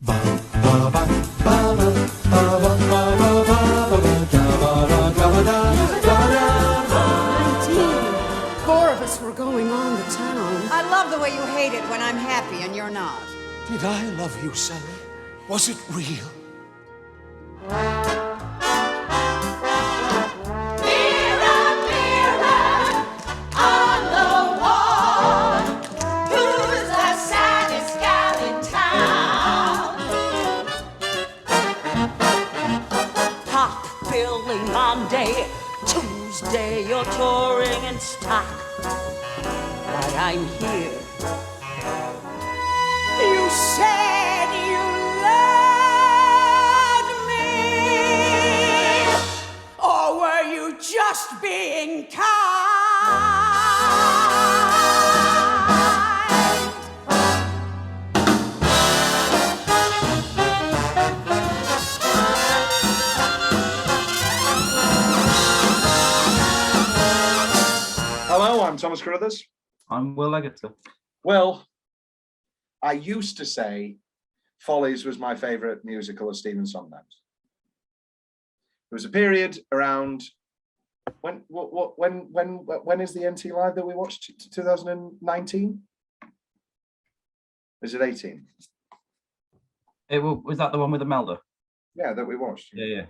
Four of us were going on the town. I love the way you hate it when I'm happy and you're not. Did I love you, Sally? Was it real? Monday, Tuesday, you're touring in stock, but I'm here. You said you loved me, or were you just being kind? Hello, I'm Thomas Carruthers. I'm Will Leggetter. Well, I used to say Follies was my favourite musical of Stephen Sondheim's. There was a period around when is the NT Live that we watched? 2019? Is it 18? Was that the one with Imelda? Yeah, that we watched. Yeah.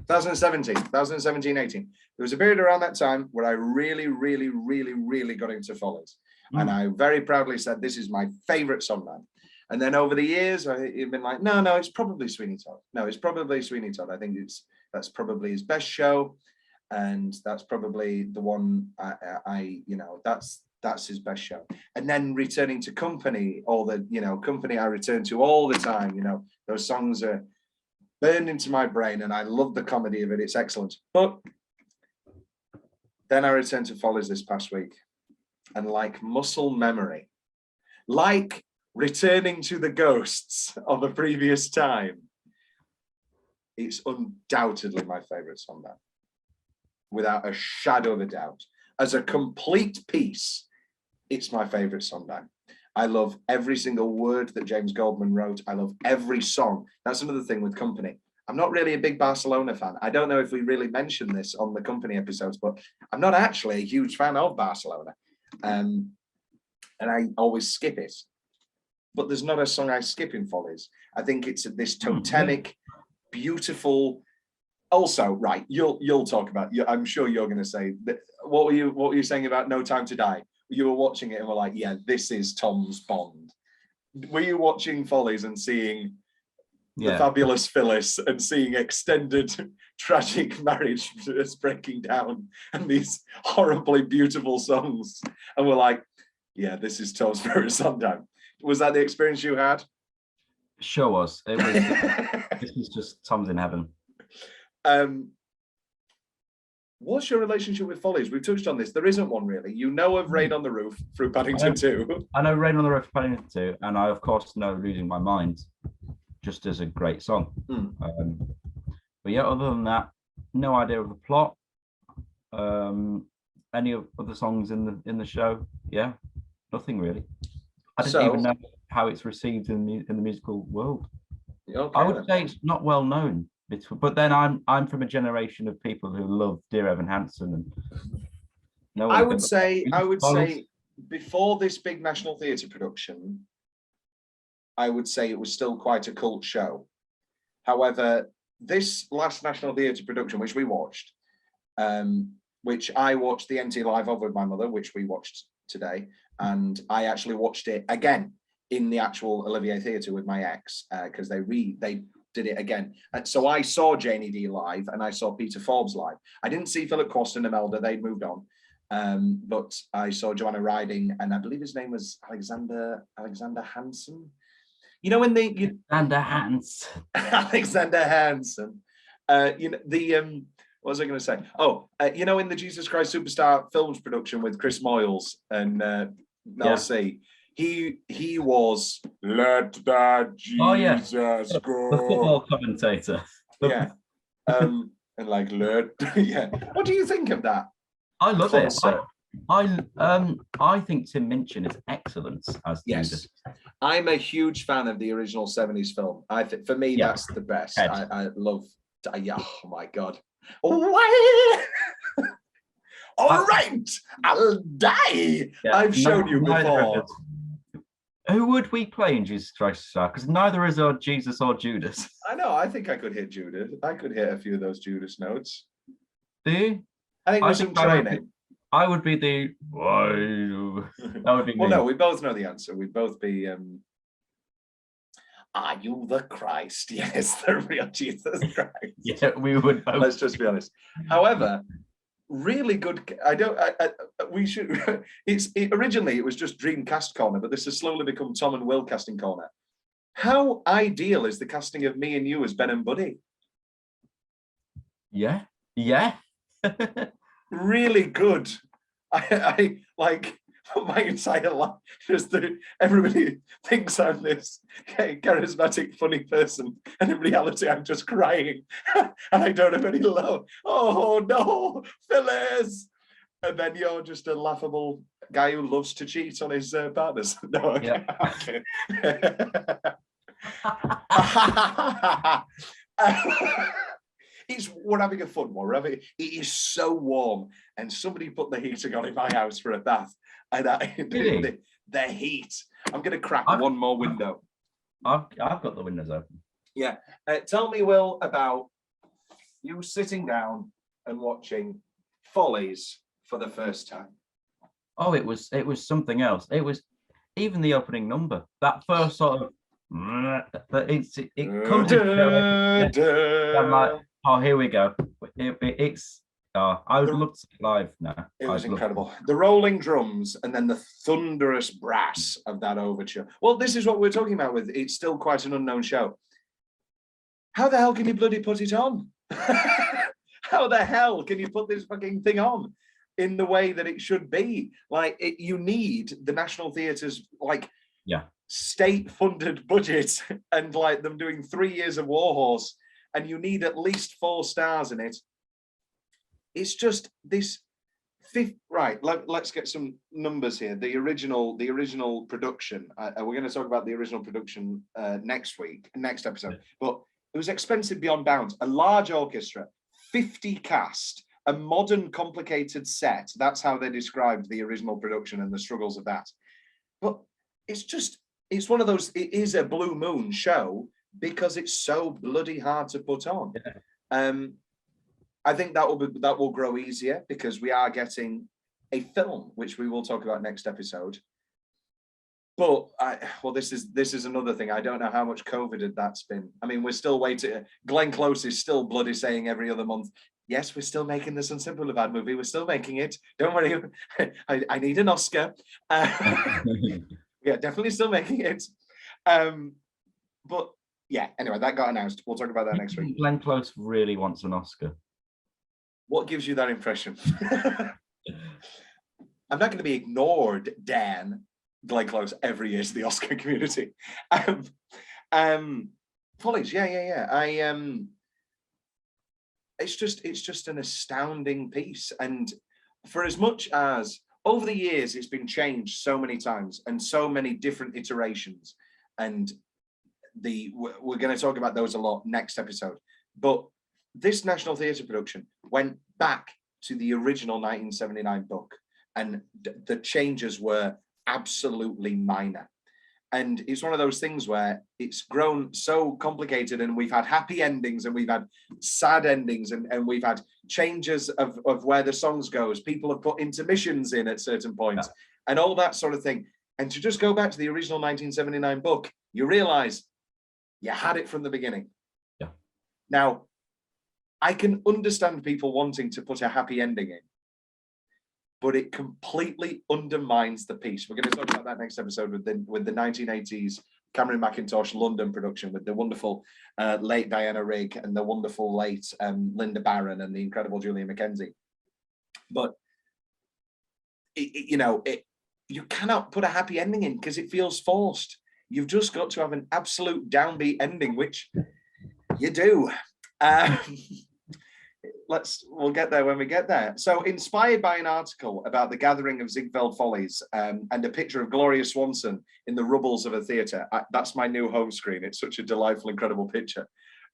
2017, 18. There was a period around that time where I really got into Follies. And I very proudly said, this is my favourite Sondheim. And then over the years, I've been like, no, it's probably Sweeney Todd. No, it's probably Sweeney Todd. I think that's probably his best show. And that's probably the one that's his best show. And then returning to Company, Company I return to all the time, those songs are burned into my brain and I love the comedy of it. It's excellent. But then I returned to Follies this past week, and like muscle memory, like returning to the ghosts of a previous time, it's undoubtedly my favorite song now, without a shadow of a doubt. As a complete piece, it's my favorite song now. I love every single word that James Goldman wrote. I love every song. That's another thing with Company. I'm not really a big Barcelona fan. I don't know if we really mentioned this on the Company episodes, but I'm not actually a huge fan of Barcelona. And I always skip it. But there's not a song I skip in Follies. I think it's this totemic, beautiful. Also, right, you'll talk about. I'm sure you're going to say that. What were you saying about No Time to Die? You were watching it and were like, yeah, this is Tom's Bond. Were you watching Follies and seeing the fabulous Phyllis and seeing extended tragic marriage breaking down and these horribly beautiful songs, and we're like, yeah, this is Tom's favorite Sondheim? Was that the experience you had? Sure was. It was. This is just Tom's in heaven. What's your relationship with Follies? We've touched on this. There isn't one really. You know of Rain on the Roof through Paddington 2. I know Rain on the Roof through Paddington 2, and I of course know Losing My Mind, just as a great song. But yeah, other than that, no idea of the plot. Any of the songs in the show? Yeah, nothing really. I didn't even know how it's received in the musical world. Okay, I would say it's not well known. But then I'm from a generation of people who love Dear Evan Hansen, and I would say before this big National Theatre production, I would say it was still quite a cult show. However, this last National Theatre production, which we watched, which I watched the NT Live of with my mother, which we watched today, and I actually watched it again in the actual Olivier Theatre with my ex, because they did it again. And so I saw Janie Dee live and I saw Peter Forbes live. I didn't see Philip Quast and Imelda, they'd moved on. But I saw Joanna Riding, and I believe his name was Alexander Hansen. Alexander Hansen. What was I going to say? In the Jesus Christ Superstar Films production with Chris Moyles and Mel C. He was let that Jesus go. The football commentator. And like let What do you think of that? I love it. I think Tim Minchin is excellent as Yes. Judas. I'm a huge fan of the original 70s film. I think for me, that's the best. I love, yeah, oh my God. All right, I'll die. Yeah, I've shown you before. Who would we play in Jesus Christ Star? Because neither is our Jesus or Judas. I know, I think I could hit Judas. I could hit a few of those Judas notes. Do you? I think with some training. I would be the why. That would be me. Well, no, we both know the answer. We'd both be are you the Christ? Yes, the real Jesus Christ. Yeah, we would both. Let's just be honest. However, really good. We should. Originally it was just Dreamcast Corner, but this has slowly become Tom and Will Casting Corner. How ideal is the casting of me and you as Ben and Buddy? Yeah. Really good. I like my entire life. Everybody thinks I'm this charismatic, funny person, and in reality, I'm just crying, and I don't have any love. Oh no, Phyllis! And then you're just a laughable guy who loves to cheat on his partners. No, okay. We're having a fun one. It is so warm, and somebody put the heating on in my house for a bath, and the heat. I'm going to crack one more window. I've got the windows open. Yeah. Tell me, Will, about you sitting down and watching Follies for the first time. Oh, it was something else. It was even the opening number. That first sort of, but it comes into I'm like, oh, here we go. I would love to see it live now. It was incredible. The rolling drums and then the thunderous brass of that overture. Well, this is what we're talking about with it's still quite an unknown show. How the hell can you bloody put it on? How the hell can you put this fucking thing on in the way that it should be? Like, you need the National Theatre's state-funded budget and like them doing 3 years of Warhorse, and you need at least 4 stars in it. It's just this fifth, right? Let's get some numbers here. The original production. We're going to talk about the original production next episode. But it was expensive beyond bounds. A large orchestra, 50 cast, a modern, complicated set. That's how they described the original production and the struggles of that. But it's one of those. It is a Blue Moon show because it's so bloody hard to put on. Yeah. I think that will grow easier because we are getting a film, which we will talk about next episode. But this is another thing. I don't know how much COVID that's been. I mean, we're still waiting. Glenn Close is still bloody saying every other month, yes, we're still making the Sunset Boulevard movie. We're still making it. Don't worry. I need an Oscar. Yeah, definitely still making it. But yeah, anyway, that got announced. We'll talk about that next week. Glenn Close really wants an Oscar. What gives you that impression? I'm not going to be ignored, Dan. Glenn Close every year to the Oscar community. Follies, yeah. It's just an astounding piece, and for as much as over the years it's been changed so many times and so many different iterations, and we're going to talk about those a lot next episode. But this National Theatre production went back to the original 1979 book, and the changes were absolutely minor. And it's one of those things where it's grown so complicated, and we've had happy endings and we've had sad endings, and we've had changes of where the songs goes. People have put intermissions in at certain points and all that sort of thing. And to just go back to the original 1979 book, you realize you had it from the beginning. Yeah. Now, I can understand people wanting to put a happy ending in, but it completely undermines the piece. We're going to talk about that next episode with the 1980s Cameron Mackintosh London production with the wonderful late Diana Rigg and the wonderful late Linda Barron and the incredible Julia McKenzie. But you cannot put a happy ending in because it feels forced. You've just got to have an absolute downbeat ending, which you do. we'll get there when we get there. So, inspired by an article about the gathering of Ziegfeld Follies and a picture of Gloria Swanson in the rubbles of a theatre. That's my new home screen. It's such a delightful, incredible picture.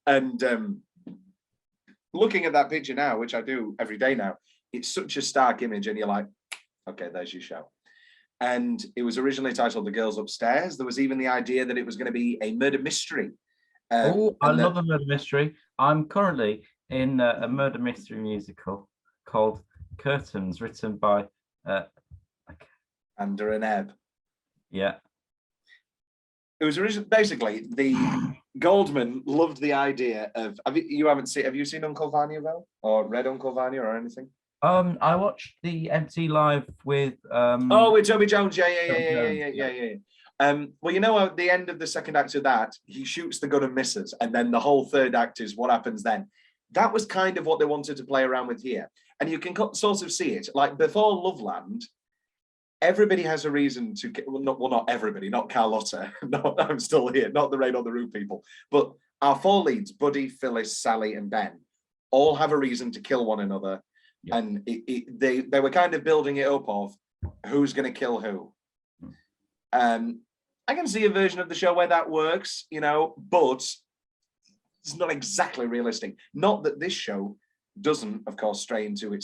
And looking at that picture now, which I do every day now, it's such a stark image, and you're like, okay, there's your show. And it was originally titled The Girls Upstairs. There was even the idea that it was going to be a murder mystery. I love a murder mystery. I'm currently in a murder mystery musical called Curtains, written by Under an Ebb. Yeah. It was originally, basically, the Goldman loved the idea of, have you seen Uncle Vanya, Val? Or read Uncle Vanya or anything? I watched the MT Live with with Toby Jones. Yeah. Well, you know, at the end of the second act of that, he shoots the gun and misses, and then the whole third act is what happens then. That was kind of what they wanted to play around with here, and you can sort of see it. Like before Loveland, everybody has a reason to get, not everybody, not Carlotta, not I'm Still Here, not the Rain on the Roof people, but our four leads, Buddy, Phyllis, Sally, and Ben, all have a reason to kill one another. Yeah. And they were kind of building it up of who's going to kill who. I can see a version of the show where that works, you know, but it's not exactly realistic. Not that this show doesn't, of course, stray into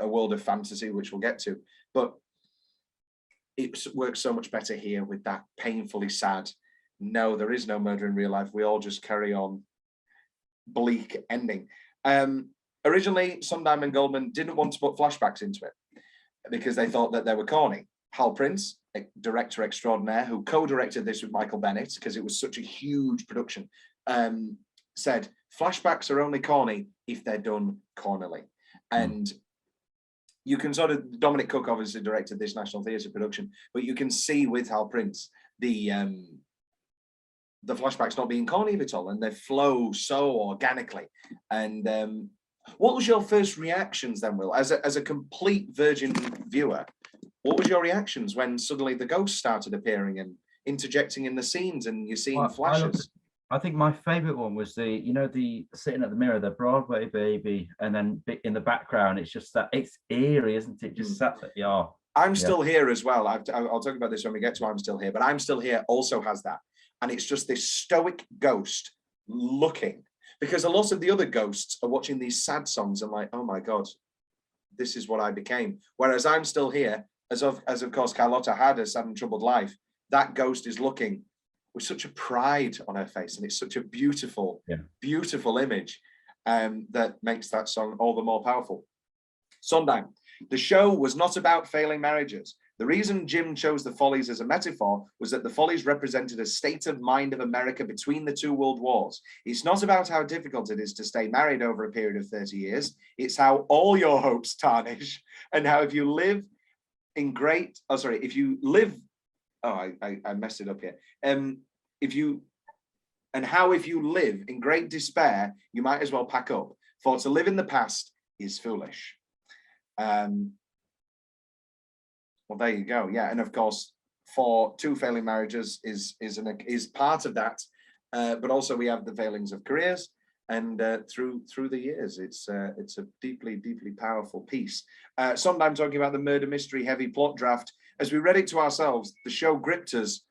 a world of fantasy, which we'll get to, but it works so much better here with that painfully sad, no, there is no murder in real life, we all just carry on bleak ending. Originally, Sondheim and Goldman didn't want to put flashbacks into it because they thought that they were corny. Hal Prince, a director extraordinaire who co-directed this with Michael Bennett because it was such a huge production, said flashbacks are only corny if they're done cornily. And you can sort of, Dominic Cook obviously directed this National Theatre production, but you can see with Hal Prince the flashbacks not being corny at all, and they flow so organically. And what was your first reactions then, Will, as a complete virgin viewer? What was your reactions when suddenly the ghosts started appearing and interjecting in the scenes, and you're seeing flashes? I think my favorite one was the sitting at the mirror, the Broadway baby, and then in the background, it's just that it's eerie, isn't it? Just sat there, yeah. I'm Still Here as well. I'll talk about this when we get to I'm Still Here, but I'm Still Here also has that. And it's just this stoic ghost looking, because a lot of the other ghosts are watching these sad songs and like, oh my God, this is what I became. Whereas I'm Still Here, as of course Carlotta had a sad and troubled life, that ghost is looking with such a pride on her face, and it's such a beautiful, beautiful image that makes that song all the more powerful. Sondheim, the show was not about failing marriages. The reason Jim chose the Follies as a metaphor was that the Follies represented a state of mind of America between the two world wars. It's not about how difficult it is to stay married over a period of 30 years. It's how all your hopes tarnish, and how if you live in great, I messed it up here. If you live in great despair, you might as well pack up, for to live in the past is foolish. Well, there you go. Yeah, and of course, for two failing marriages is part of that, but also we have the failings of careers, and through the years, it's a deeply, deeply powerful piece. Sondheim talking about the murder mystery heavy plot draft. As we read it to ourselves, the show gripped us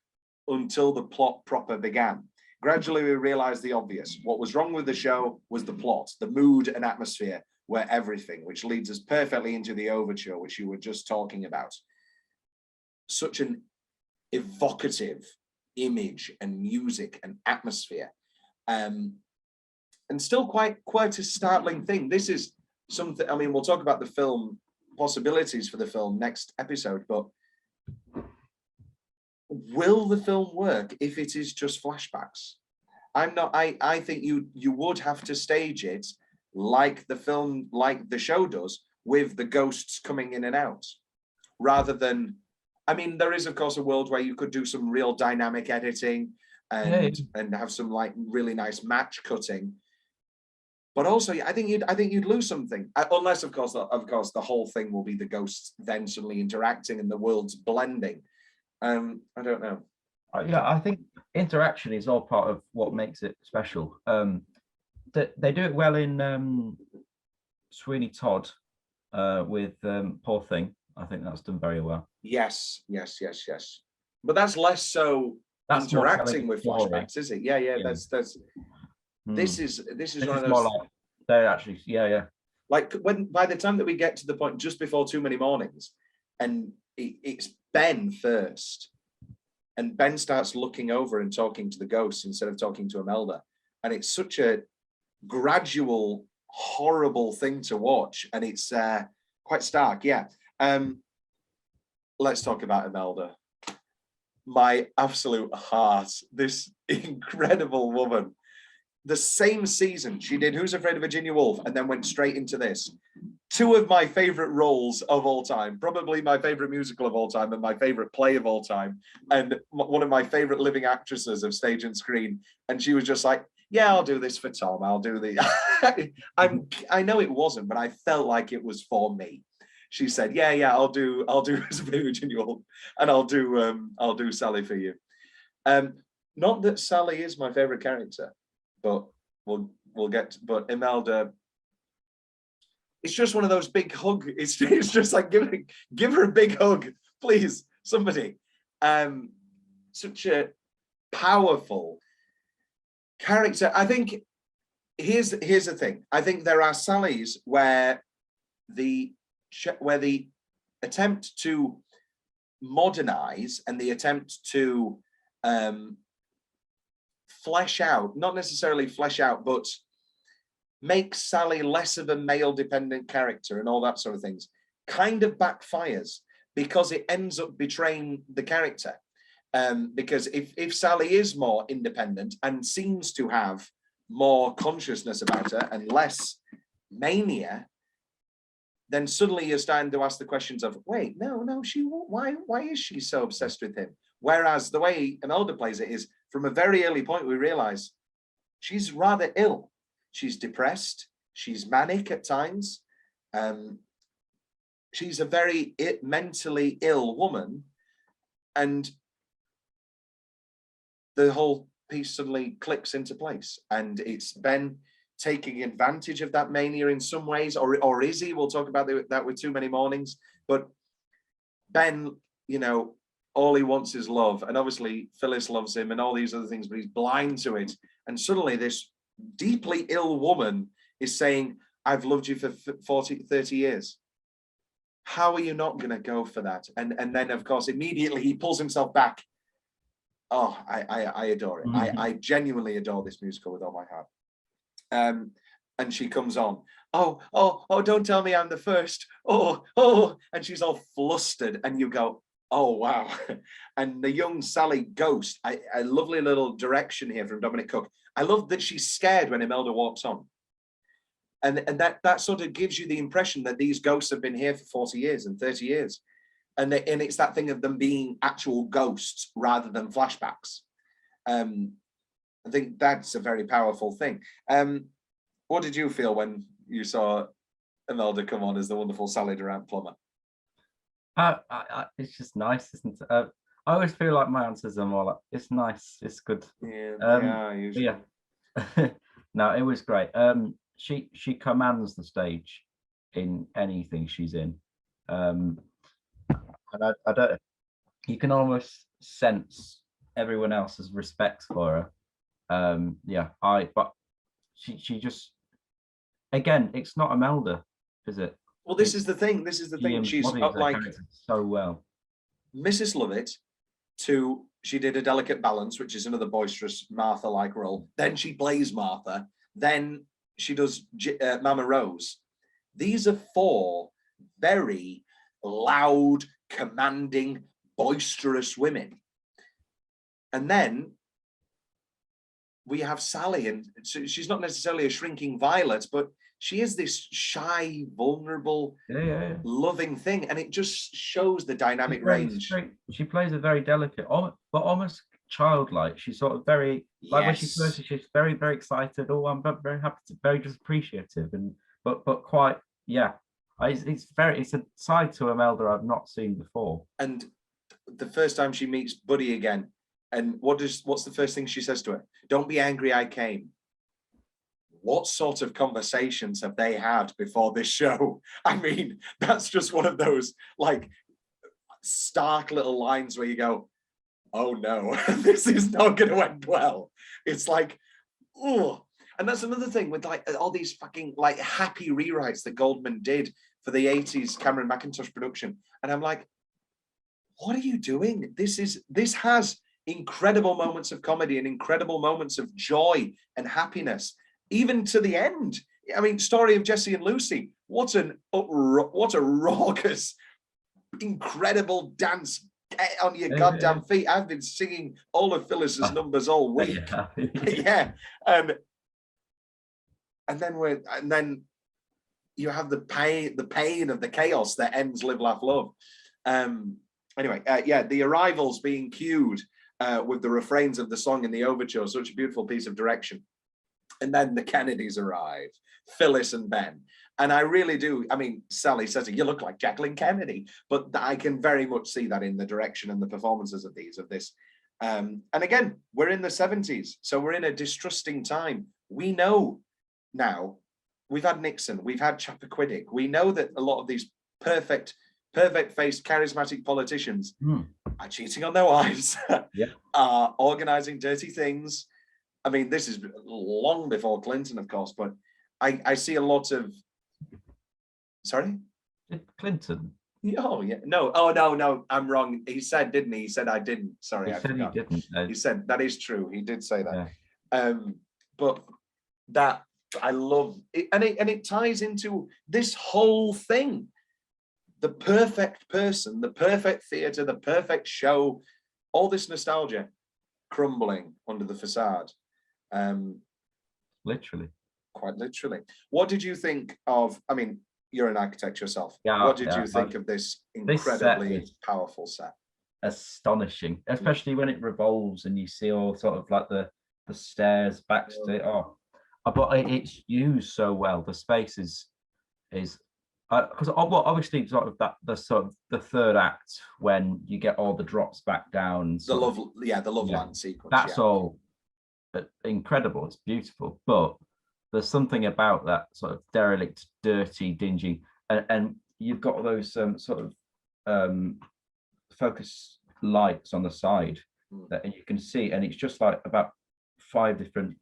until the plot proper began. Gradually, we realized the obvious. What was wrong with the show was the plot, the mood and atmosphere were everything, which leads us perfectly into the overture, which you were just talking about. Such an evocative image and music and atmosphere. And still quite a startling thing. This is something, I mean, we'll talk about the film, possibilities for the film next episode, but will the film work if it is just flashbacks? I think you would have to stage it like the film, like the show does, with the ghosts coming in and out, rather than, I mean, there is of course a world where you could do some real dynamic editing and have some like really nice match cutting. But also, I think you'd lose something, unless of course the whole thing will be the ghosts then suddenly interacting and the worlds blending. I don't know. Yeah, I think interaction is all part of what makes it special. They do it well in Sweeney Todd with Poor Thing. I think that's done very well. Yes. But that's less so that's interacting with story. flashbacks, is it? Yeah. That's this is one of those. More like they're actually, Like by the time that we get to the point just before Too Many Mornings, and it's Ben first, and Ben starts looking over and talking to the ghosts instead of talking to Imelda, and it's such a gradual, horrible thing to watch, and it's quite stark. Yeah. Let's talk about Imelda. My absolute heart, this incredible woman. The same season she did Who's Afraid of Virginia Woolf and then went straight into this. Two of my favorite roles of all time, probably my favorite musical of all time and my favorite play of all time, and one of my favorite living actresses of stage and screen. And she was just like, yeah, I'll do this for Tom. I'll do the I know it wasn't, but I felt like it was for me. She said, yeah, I'll do Who's Afraid of Virginia Woolf, and I'll do Sally for you. Not that Sally is my favorite character, but we'll get. But Imelda, it's just one of those big hug. It's just like give her a big hug, please, somebody. Such a powerful character. I think here's the thing. I think there are Sallys where the attempt to modernize and the attempt to flesh out, not necessarily flesh out, but make Sally less of a male dependent character and all that sort of things, kind of backfires because it ends up betraying the character. Because if Sally is more independent and seems to have more consciousness about her and less mania, then suddenly you're starting to ask the questions of, wait, no, why is she so obsessed with him? Whereas the way Imelda plays it is, from a very early point, we realize she's rather ill. She's depressed. She's manic at times. She's a very mentally ill woman. And the whole piece suddenly clicks into place. And it's Ben taking advantage of that mania in some ways, or is he? We'll talk about that with Too Many Mornings. But Ben, all he wants is love. And obviously Phyllis loves him and all these other things, but he's blind to it. And suddenly this deeply ill woman is saying, I've loved you for 30 years. How are you not going to go for that? And then, of course, immediately he pulls himself back. Oh, I adore it. I genuinely adore this musical with all my heart. And she comes on. Oh, don't tell me I'm the first. Oh, and she's all flustered. And you go, oh, wow. And the young Sally ghost, a lovely little direction here from Dominic Cook. I love that she's scared when Imelda walks on. And that sort of gives you the impression that these ghosts have been here for 40 years and 30 years. And it's that thing of them being actual ghosts rather than flashbacks. I think that's a very powerful thing. What did you feel when you saw Imelda come on as the wonderful Sally Durant Plummer? It's just nice, isn't it? I always feel like my answers are more like, it's nice, it's good. Usually. Yeah. No, it was great. She commands the stage in anything she's in. And I don't, you can almost sense everyone else's respect for her. But she just, again, it's not Imelda, is it? Well, this is the thing. She's not like so well. Mrs. Lovett she did A Delicate Balance, which is another boisterous Martha-like role. Then she plays Martha. Then she does Mama Rose. These are four very loud, commanding, boisterous women. And then we have Sally, and she's not necessarily a shrinking violet, but she is this shy, vulnerable, loving thing, and it just shows the dynamic range. She plays a very delicate, but almost childlike. She's sort of very, like when she first, she's very, very excited. Oh, I'm very happy, very just appreciative, and but quite, it's a side to Imelda I've not seen before. And the first time she meets Buddy again, and what's the first thing she says to her? Don't be angry, I came. what sort of conversations have they had before this show? I mean, that's just one of those like stark little lines where you go, oh no, this is not going to end well. It's like, oh. And that's another thing with like all these fucking like happy rewrites that Goldman did for the 80s Cameron Mackintosh production. And I'm like, what are you doing? This has incredible moments of comedy and incredible moments of joy and happiness, even to the end. I mean, Story of Jesse and Lucy, what a raucous, incredible dance. Get on your goddamn feet. I've been singing all of Phyllis's numbers all week. Yeah. And then you have the pain of the chaos that ends Live, Laugh, Love. Anyway, yeah, the arrivals being cued with the refrains of the song in the overture, such a beautiful piece of direction. And then the Kennedys arrive, Phyllis and Ben. And I really do, I mean, Sally says, you look like Jacqueline Kennedy, but I can very much see that in the direction and the performances of this. And again, we're in the 70s, so we're in a distrusting time. We know now, we've had Nixon, we've had Chappaquiddick. We know that a lot of these perfect-faced, charismatic politicians are cheating on their wives, are organizing dirty things. I mean, this is long before Clinton, of course, but I see a lot of, sorry? Clinton? Oh, yeah. No. Oh, no, I'm wrong. He said, didn't he? He said I didn't. Sorry, I forgot. He didn't. He said, that is true. He did say that. Yeah. But that, I love it. And it ties into this whole thing. The perfect person, the perfect theatre, the perfect show, all this nostalgia crumbling under the facade. Literally. Quite literally. What did you think of, I mean, you're an architect yourself. Yeah, what did you think of this incredibly powerful set? Astonishing, especially when it revolves and you see all sort of like the stairs backstage. But it's used so well. The space is because obviously sort of the third act when you get all the drops back down. The Loveland sequence. That's all incredible. It's beautiful, but there's something about that sort of derelict, dirty, dingy, and you've got those sort of focus lights on the side and you can see, and it's just like about 5 different.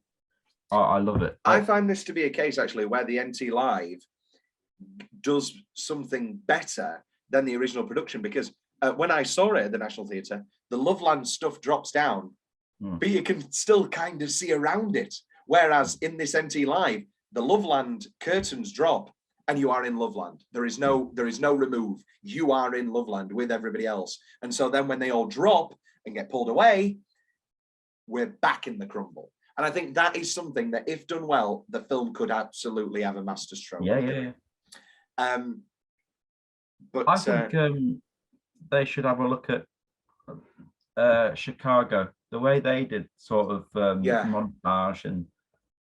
I love it. I find this to be a case actually where the NT Live does something better than the original production, because when I saw it at the National Theatre, the Loveland stuff drops down, but you can still kind of see around it. Whereas in this NT Live, the Loveland curtains drop and you are in Loveland. There is no remove. You are in Loveland with everybody else. And so then when they all drop and get pulled away, we're back in the crumble. And I think that is something that, if done well, the film could absolutely have a masterstroke. Yeah. But I think they should have a look at Chicago, the way they did sort of montage, and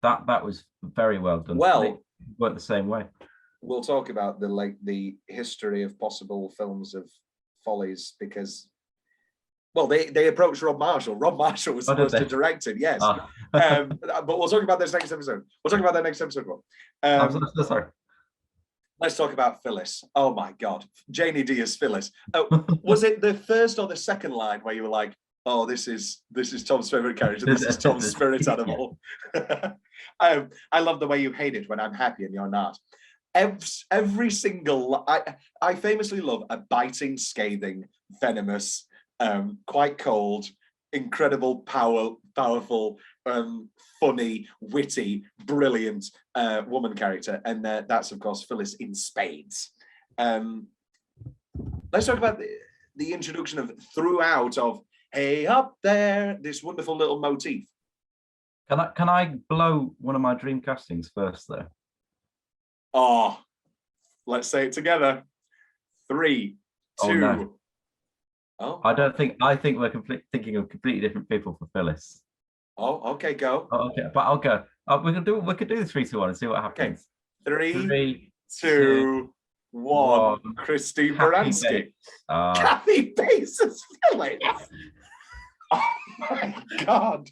that was very well done. Well, they worked the same way. We'll talk about the history of possible films of Follies, because, well, they approached Rob Marshall. Rob Marshall was supposed to direct it, yes. But we'll talk about this next episode. We'll talk about that next episode. Sorry. Let's talk about Phyllis. Oh my God, Janie D as Phyllis. Was it the first or the second line where you were like, "Oh, this is Tom's favorite character. This is Tom's spirit animal." I love the way you hate it when I'm happy and you're not. Every single, I famously love a biting, scathing, venomous, quite cold, incredible, powerful, funny, witty, brilliant woman character, and that's of course Phyllis in spades. Let's talk about the introduction of throughout of "Hey up there," this wonderful little motif. Can I blow one of my dream castings first though? Oh, let's say it together. 3, 2. Oh, no. Oh, I think we're thinking of completely different people for Phyllis. Oh, okay, go. Oh, okay, but I'll go. We could do the 3, 2, 1 and see what happens. Okay. 3, 2, 1. Christy Baranski. Kathy Bates as Phyllis. Oh my God.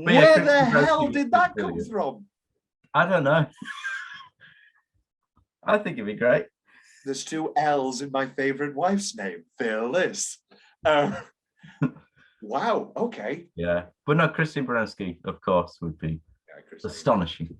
Where the hell did that come from? I don't know. I think it'd be great. There's 2 L's in my favorite wife's name, Phyllis. Wow, okay. Yeah, but no, Christine Baranski, of course, would be astonishing.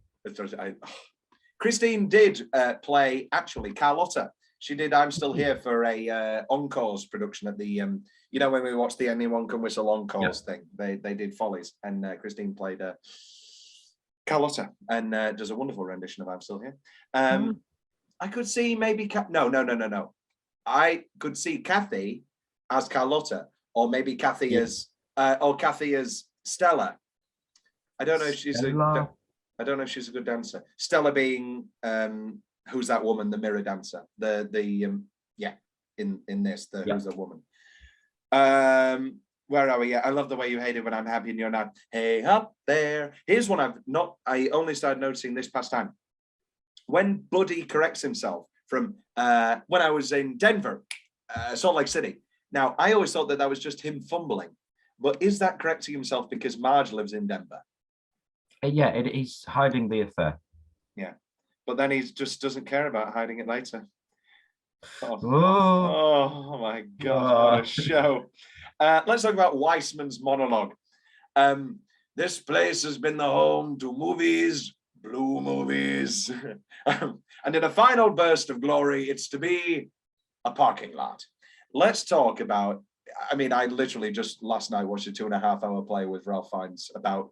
Christine did play, actually, Carlotta. She did I'm Still Here for a Encores production at the, you know, when we watched the Anyone Can Whistle Encores thing, they did Follies, and Christine played Carlotta, and does a wonderful rendition of I'm Still Here. I could see maybe, no. I could see Kathy as Carlotta, or maybe Kathy as, Stella. I don't know if she's I don't know if she's a good dancer. Stella being who's that woman, the mirror dancer, in this, who's the woman. Where are we? I love the way you hate it when I'm happy and you're not. Hey, up there. Here's one I only started noticing this past time. When Buddy corrects himself from when I was in Denver, Salt Lake City. Now, I always thought that was just him fumbling, but is that correcting himself because Marge lives in Denver? Yeah, he's hiding the affair. Yeah, but then he just doesn't care about hiding it later. Oh my God, what a show. Let's talk about Weissman's monologue. This place has been the home to movies, blue movies. And in a final burst of glory, it's to be a parking lot. Let's talk about, I mean, I literally just last night watched a 2.5-hour play with Ralph Fiennes about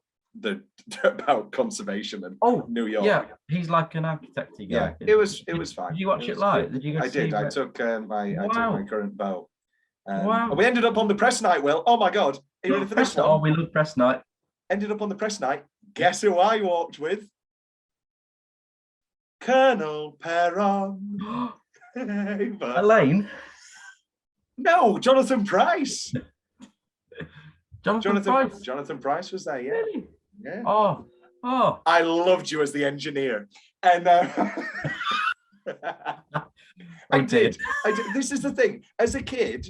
conservation and New York. Yeah, he's like an architecty guy. Yeah, it was fine. Did you watch it live? Did you go I did. I it? took my current bow. Wow. We ended up on the press night, Will. Oh my God. Are you ready for this one? Oh, we love press night. Ended up on the press night. Guess who I walked with? Colonel Perron. Elaine? No, Jonathan Pryce. Jonathan Pryce was there, yeah. Really? Yeah. Oh. I loved you as the engineer. And I did. This is the thing. As a kid,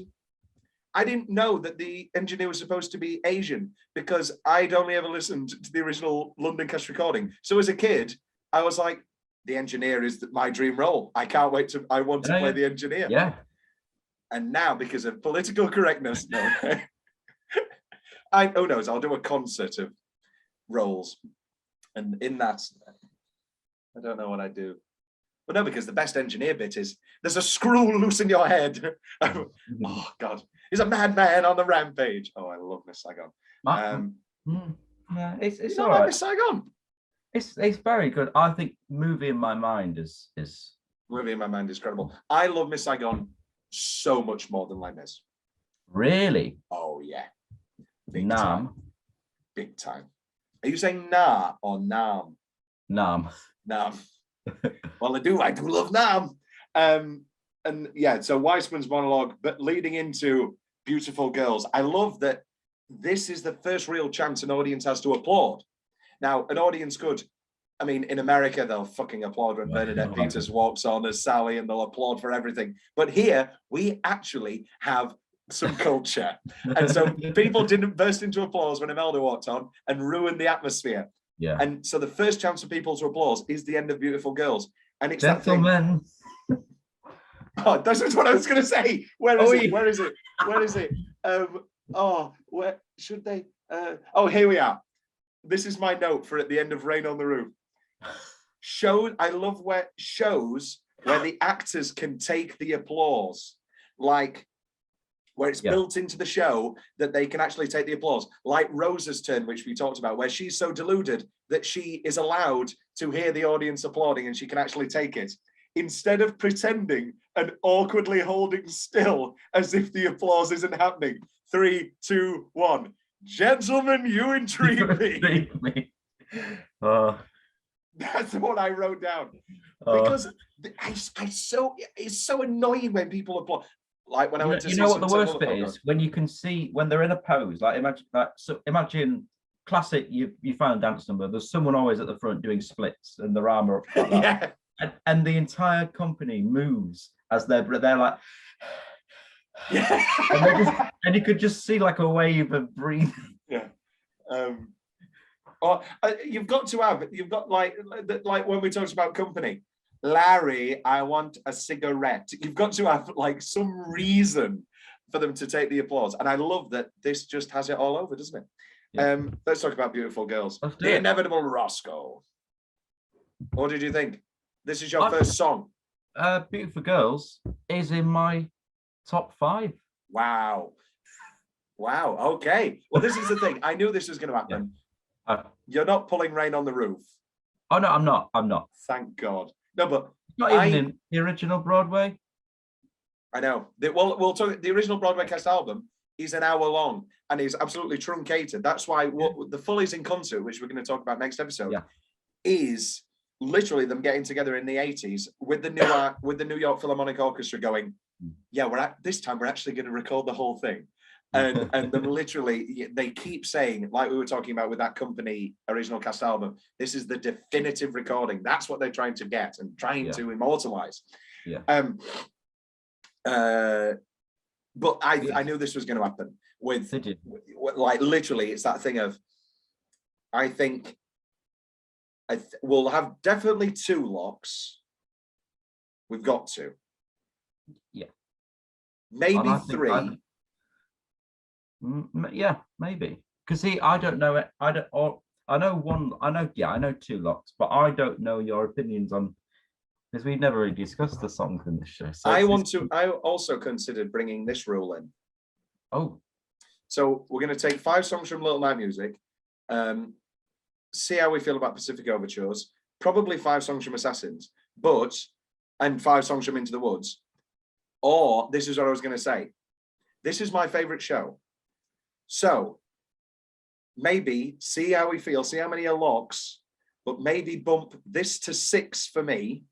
I didn't know that the engineer was supposed to be Asian because I'd only ever listened to the original London cast recording. So as a kid, I was like, the engineer is my dream role. I can't wait I want to play the engineer. Yeah. And now, because of political correctness, no. Who knows, I'll do a concert of roles. And in that, I don't know what I do. But no, because the best engineer bit is, there's a screw loose in your head. Oh, God. He's a madman on the rampage. Oh, I love Miss Saigon. It's all right. Miss Saigon? It's very good. I think Movie in My Mind is... Movie in My Mind is incredible. I love Miss Saigon so much more than Les Mis. Really? Oh, yeah. Big time. Big time. Are you saying nah or nam? Nam. Well, I do love nam. And yeah, so Weissman's monologue, but leading into Beautiful Girls. I love that this is the first real chance an audience has to applaud. Now, an audience could, I mean, in America, they'll fucking applaud when Bernadette Peters walks on as Sally and they'll applaud for everything. But here, we actually have some culture. And so people didn't burst into applause when Imelda walked on and ruined the atmosphere. Yeah. And so the first chance for people to applause is the end of Beautiful Girls. And it's Gentlemen. That thing. Oh, that's what I was going to say. Where is it? Where should they? Here we are. This is my note for at the end of Rain on the Roof. I love where shows where the actors can take the applause, like where it's built into the show that they can actually take the applause, like Rosa's turn, which we talked about, where she's so deluded that she is allowed to hear the audience applauding and she can actually take it, instead of pretending and awkwardly holding still as if the applause isn't happening. 3, 2, 1. Gentlemen, you intrigue me. That's what I wrote down. Because it's so annoying when people applaud. Like when I went to see what the worst bit is? When you can see when they're in a pose, like imagine classic you found dance number, there's someone always at the front doing splits and their arm up like that. And the entire company moves as they're like and you could just see like a wave of breathing. Yeah. Or you've got like when we talked about company, Larry, I want a cigarette. You've got to have like some reason for them to take the applause. And I love that this just has it all over, doesn't it? Yeah. Let's talk about Beautiful Girls. The Inevitable Roscoe. What did you think? This is your first song. Beautiful Girls is in my top 5. Wow. Wow. Okay. Well, this is the thing. I knew this was going to happen. Yeah. You're not pulling Rain on the Roof. Oh no, I'm not. Thank God. No, but not even in the original Broadway. I know. We'll talk. The original Broadway cast album is an hour long and is absolutely truncated. That's why the Follies in concert, which we're going to talk about next episode, is literally them getting together in the 80s with the New York Philharmonic Orchestra going, yeah, this time we're actually going to record the whole thing. And them literally, they keep saying, like we were talking about with that company original cast album, this is the definitive recording. That's what they're trying to get and trying to immortalize. Yeah. But I knew this was going to happen with like literally, it's that thing of, I think we'll have definitely 2 locks. We've got to. Yeah. Maybe 3. Yeah, maybe. Because see, I don't know it. I know 2 locks, but I don't know your opinions on, because we've never really discussed the songs in this show. So I also considered bringing this rule in. Oh. So we're going to take 5 songs from Little Night Music, see how we feel about Pacific Overtures, probably 5 songs from Assassins, and 5 songs from Into the Woods. Or, this is what I was going to say, this is my favorite show. So maybe see how we feel, see how many are locks, but maybe bump this to 6 for me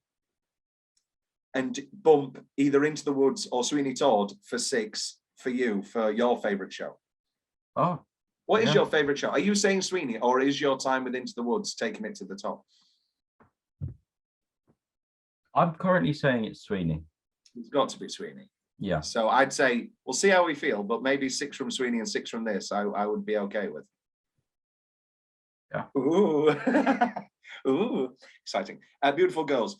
and bump either Into the Woods or Sweeney Todd for 6 for you, for your favorite show. Oh, what is your favorite show? Are you saying Sweeney, or is your time with Into the Woods taking it to the top? I'm currently saying it's Sweeney. It's got to be Sweeney. Yeah. So I'd say we'll see how we feel, but maybe 6 from Sweeney and 6 from this, I would be okay with. Yeah. Ooh. Ooh, exciting. Beautiful Girls.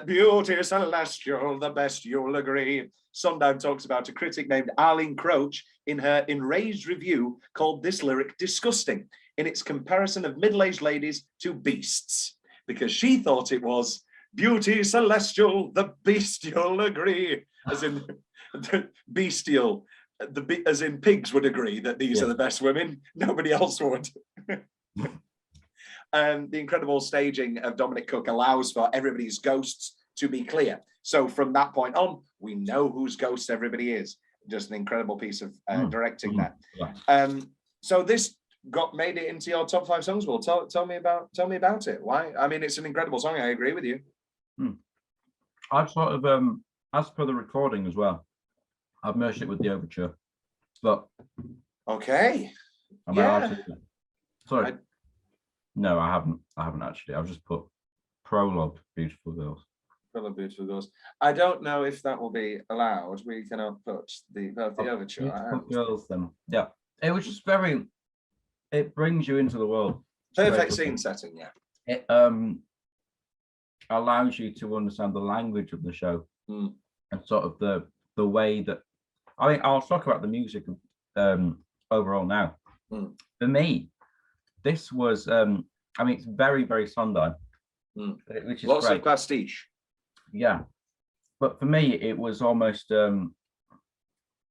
Beauty celestial, the best you'll agree. Sondheim talks about a critic named Arlene Croach in her enraged review called this lyric disgusting in its comparison of middle-aged ladies to beasts, because she thought it was beauty celestial, the beast you'll agree, as in the bestial, as in pigs would agree that these are the best women. Nobody else would. The incredible staging of Dominic Cook allows for everybody's ghosts to be clear. So from that point on, we know whose ghost everybody is. Just an incredible piece of directing there. So this made it into your top 5 songs. Well, tell me about it. Why? I mean, it's an incredible song. I agree with you. I've sort of as per the recording as well, I've merged it with the overture. But okay. Sorry. No, I haven't actually. I've just put prologue Beautiful Girls. Prologue Beautiful Girls. I don't know if that will be allowed. We cannot put the overture. Beautiful Girls then. Yeah. It was just it brings you into the world. Perfect scene setting, yeah. It allows you to understand the language of the show and sort of the way that, I mean, I'll talk about the music overall now. For me, this was I mean, it's very, very Sondheim, which is lots great. of pastiche. Yeah, but for me, it was almost a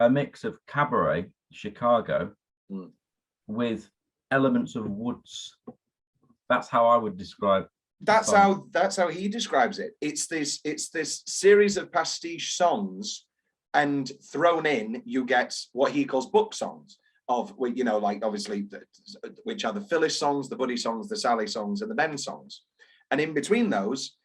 mix of cabaret, Chicago, with elements of Woods. That's how I would describe. That's how he describes it. It's this series of pastiche songs, and thrown in you get what he calls book songs of, you know, like obviously which are the Phyllis songs, the Buddy songs, the Sally songs, and the Ben songs, and in between those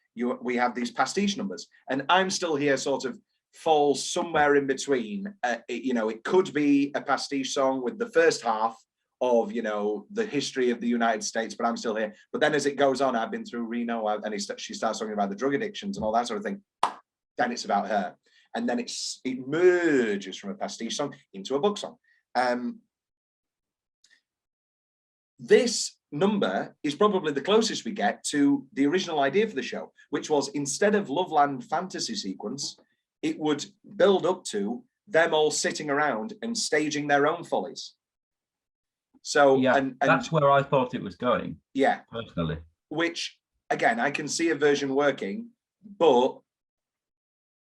we have these pastiche numbers. And I'm Still Here sort of falls somewhere in between. You know, it could be a pastiche song with the first half of, you know, the history of the United States, but I'm Still Here. But then as it goes on, I've been through Reno, and she starts talking about the drug addictions and all that sort of thing. Then it's about her, and then it merges from a pastiche song into a book song. This number is probably the closest we get to the original idea for the show, which was instead of Loveland fantasy sequence, it would build up to them all sitting around and staging their own follies. So yeah, and that's where I thought it was going. Yeah, personally. Which again, I can see a version working, but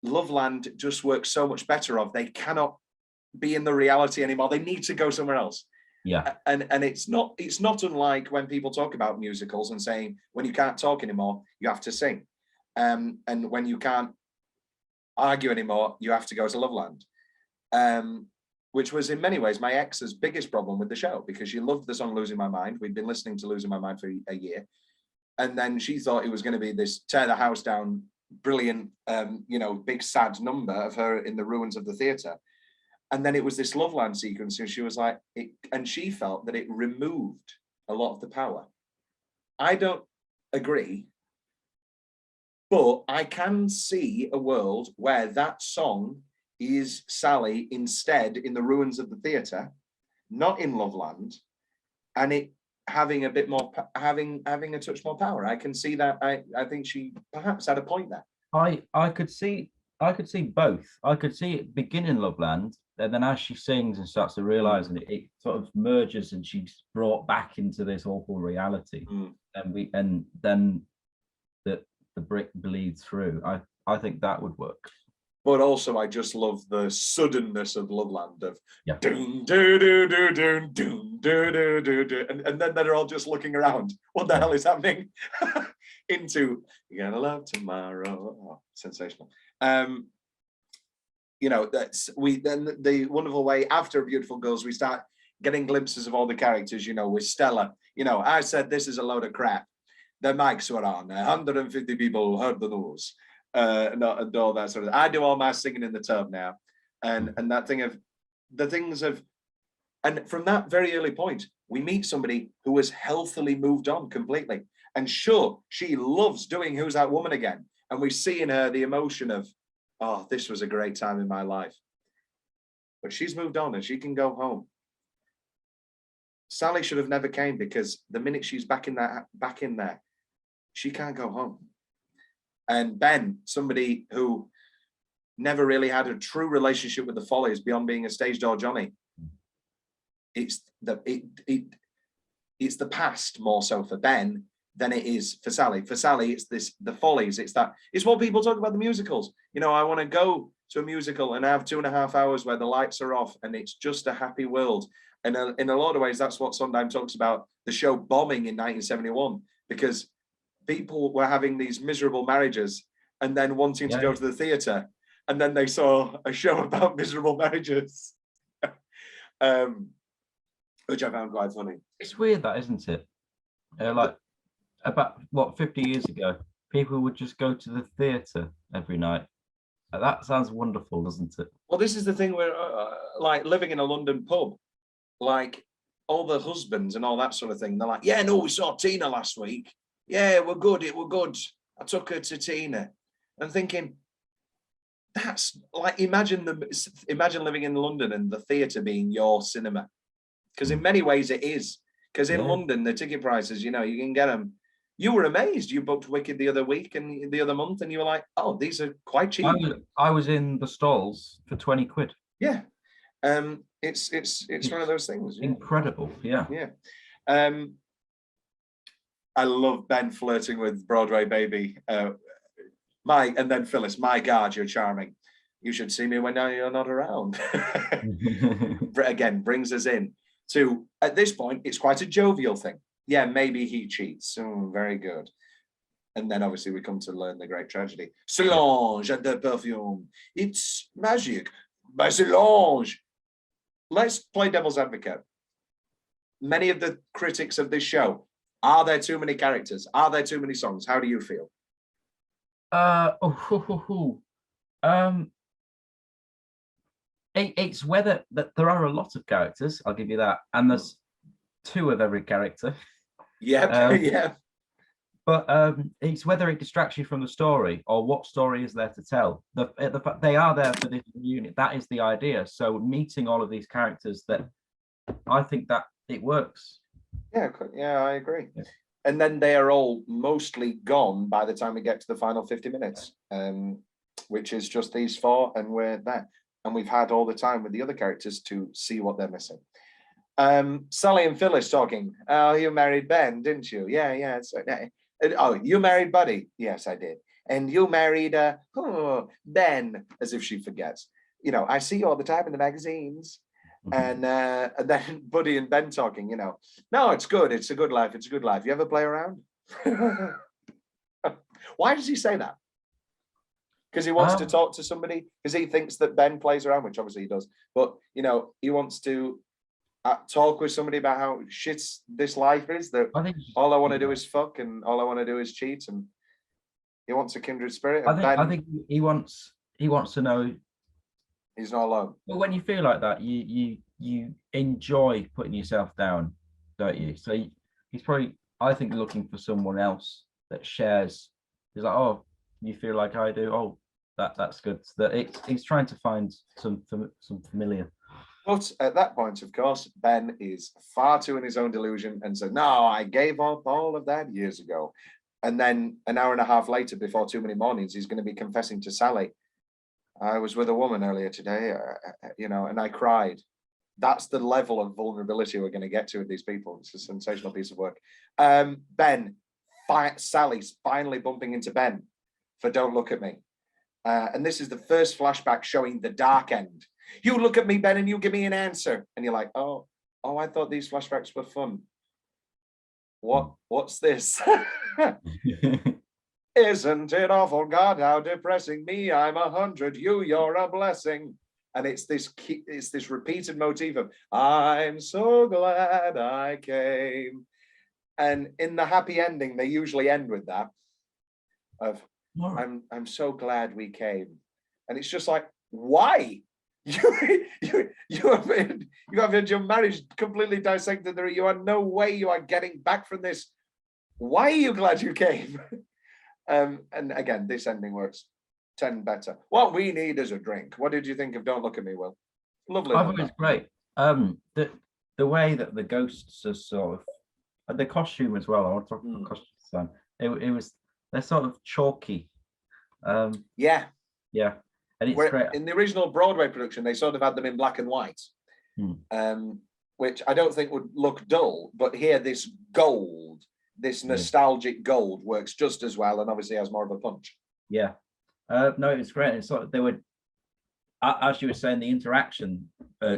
Loveland just works so much better. They cannot be in the reality anymore. They need to go somewhere else. Yeah, and it's not unlike when people talk about musicals and saying when you can't talk anymore, you have to sing, and when you can't argue anymore, you have to go to Loveland. Which was in many ways my ex's biggest problem with the show, because she loved the song Losing My Mind. We'd been listening to Losing My Mind for a year. And then she thought it was going to be this tear the house down, brilliant, big sad number of her in the ruins of the theatre. And then it was this Loveland sequence, and she was like, and she felt that it removed a lot of the power. I don't agree, but I can see a world where that song is Sally instead in the ruins of the theatre, not in Loveland, and it having a bit more, having a touch more power. I can see that. I think she perhaps had a point there. I could see both. I could see it begin in Loveland, and then as she sings and starts to realize, and it sort of merges, and she's brought back into this awful reality, and then the brick bleeds through. I think that would work. But also, I just love the suddenness of Loveland of doom, and then they're all just looking around. What the hell is happening? Into you're gonna love tomorrow. Oh, sensational. That's then the wonderful way after Beautiful Girls, we start getting glimpses of all the characters. With Stella. I said this is a load of crap. The mics were on. 150 people heard the news. And all that sort of. I do all my singing in the tub now, and that thing of the things of, and from that very early point, we meet somebody who has healthily moved on completely. And sure, she loves doing Who's That Woman Again, and we see in her the emotion of, oh, this was a great time in my life. But she's moved on and she can go home. Sally should have never came, because the minute she's back in there, she can't go home. And Ben, somebody who never really had a true relationship with the Follies beyond being a stage door Johnny. It's the past more so for Ben than it is for Sally. For Sally, it's the Follies. It's what people talk about the musicals. I want to go to a musical and have 2.5 hours where the lights are off and it's just a happy world. And in a lot of ways, that's what Sondheim talks about the show bombing in 1971, because people were having these miserable marriages and then wanting to go to the theatre, and then they saw a show about miserable marriages, which I found quite funny. It's weird, that, isn't it? About 50 years ago, people would just go to the theatre every night. That sounds wonderful, doesn't it? Well, this is the thing where, like living in a London pub, like all the husbands and all that sort of thing, they're like, yeah, no, we saw Tina last week. Yeah, it were good. I took her to Tina. I'm thinking, that's like, imagine living in London and the theatre being your cinema. Because in many ways it is. Because in London, the ticket prices, you can get them. You were amazed. You booked Wicked the other week and the other month, and you were like, oh, these are quite cheap. I was in the stalls for 20 quid. Yeah. It's one of those things. Incredible. Yeah. Yeah. I love Ben flirting with Broadway Baby. And then Phyllis, my God, you're charming. You should see me when you're not around. Again, brings us in to, at this point, it's quite a jovial thing. Yeah, maybe he cheats. Oh, very good. And then obviously we come to learn the great tragedy. Solange and the perfume. It's magic. By Solange. Let's play devil's advocate. Many of the critics of this show, are there too many characters? Are there too many songs? How do you feel? It's whether that there are a lot of characters, I'll give you that, and there's 2 of every character. Yeah. But it's whether it distracts you from the story or what story is there to tell. They are there for this unit. That is the idea. So meeting all of these characters, that I think that it works. Yeah, I agree. Yeah. And then they are all mostly gone by the time we get to the final 50 minutes, which is just these four, and we're there. And we've had all the time with the other characters to see what they're missing. Sally and Phyllis talking. Oh, you married Ben, didn't you? Yeah. Oh, you married Buddy? Yes, I did. And you married Ben, as if she forgets. You know, I see you all the time in the magazines. And then Buddy and Ben talking, you know, no, it's good. It's a good life. It's a good life. You ever play around? Why does he say that? Because he wants to talk to somebody, because he thinks that Ben plays around, which obviously he does. But, you know, he wants to talk with somebody about how shit this life is, that all I want to do is fuck and all I want to do is cheat. And he wants a kindred spirit. I think he wants to know he's not alone. But when you feel like that, you enjoy putting yourself down, don't you? So he's probably, I think, looking for someone else that shares. He's like, oh, you feel like I do. Oh, that's good. So that he's trying to find some familiar. But at that point, of course, Ben is far too in his own delusion and said, no, I gave up all of that years ago. And then an hour and a half later, before too many mornings, he's going to be confessing to Sally, I was with a woman earlier today, you know, and I cried. That's the level of vulnerability we're going to get to with these people. It's a sensational piece of work. Sally's finally bumping into Ben for Don't Look at Me. And this is the first flashback showing the dark end. You look at me, Ben, and you give me an answer. And you're like, oh, I thought these flashbacks were fun. What's this? Isn't it awful, God, how depressing? Me, I'm 100, you're a blessing. And it's this repeated motif of, I'm so glad I came. And in the happy ending, they usually end with that of, I'm so glad we came. And it's just like, why? You have had your marriage completely dissected. You are no way you are getting back from this. Why are you glad you came? And again, this ending works 10 better. What we need is a drink. What did you think of Don't Look at Me, Will? Lovely. I thought it was great. The way that the ghosts are sort of, the costume as well. I want to talk about costume design. They're sort of chalky. Yeah. And it's great. In the original Broadway production, they sort of had them in black and white, which I don't think would look dull. But here, this gold, this nostalgic gold, works just as well, and obviously has more of a punch. Yeah, no, it's great. It's like they were, as you were saying, the interaction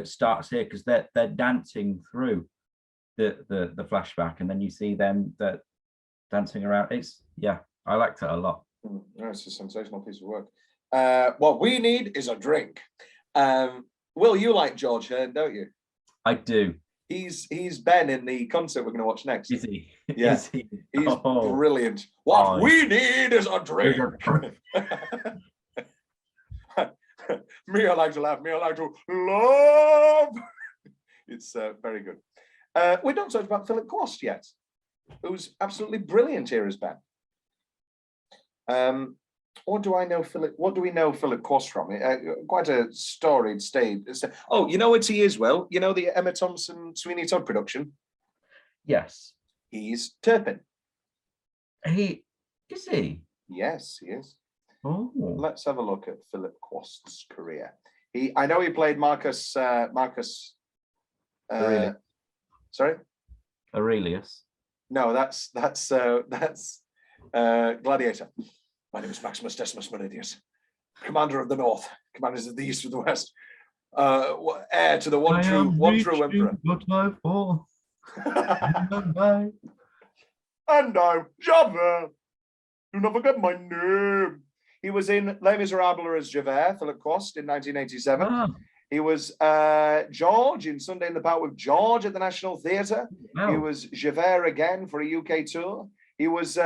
starts here because they're dancing through the flashback, and then you see them dancing around. I liked it a lot. It's a sensational piece of work. What we need is a drink. Will, you like George Hearn, don't you? I do. He's Ben in the concert we're going to watch next. Is he? Yeah. Is he? He's brilliant. What we need is a drink. Me, I like to laugh. Me, I like to love. It's very good. We don't talk about Philip Quast yet, who's absolutely brilliant here as Ben. What do we know Philip Quast from? Quite a storied stage. Oh, you know what he is, Will? You know the Emma Thompson Sweeney Todd production? Yes. He's Turpin. Is he? Yes, he is. Oh. Let's have a look at Philip Quast's career. I know he played Marcus. Sorry? Aurelius. No, that's Gladiator. My name is Maximus Decimus Meridius, Commander of the North, Commanders of the East and the West, heir to the one true Emperor. But I fall. And I'm Javert. Do not forget my name. He was in Les Miserables as Javert, Philip Quast, in 1987. Ah. He was George in Sunday in the Park with George at the National Theatre. Wow. He was Javert again for a UK tour. He was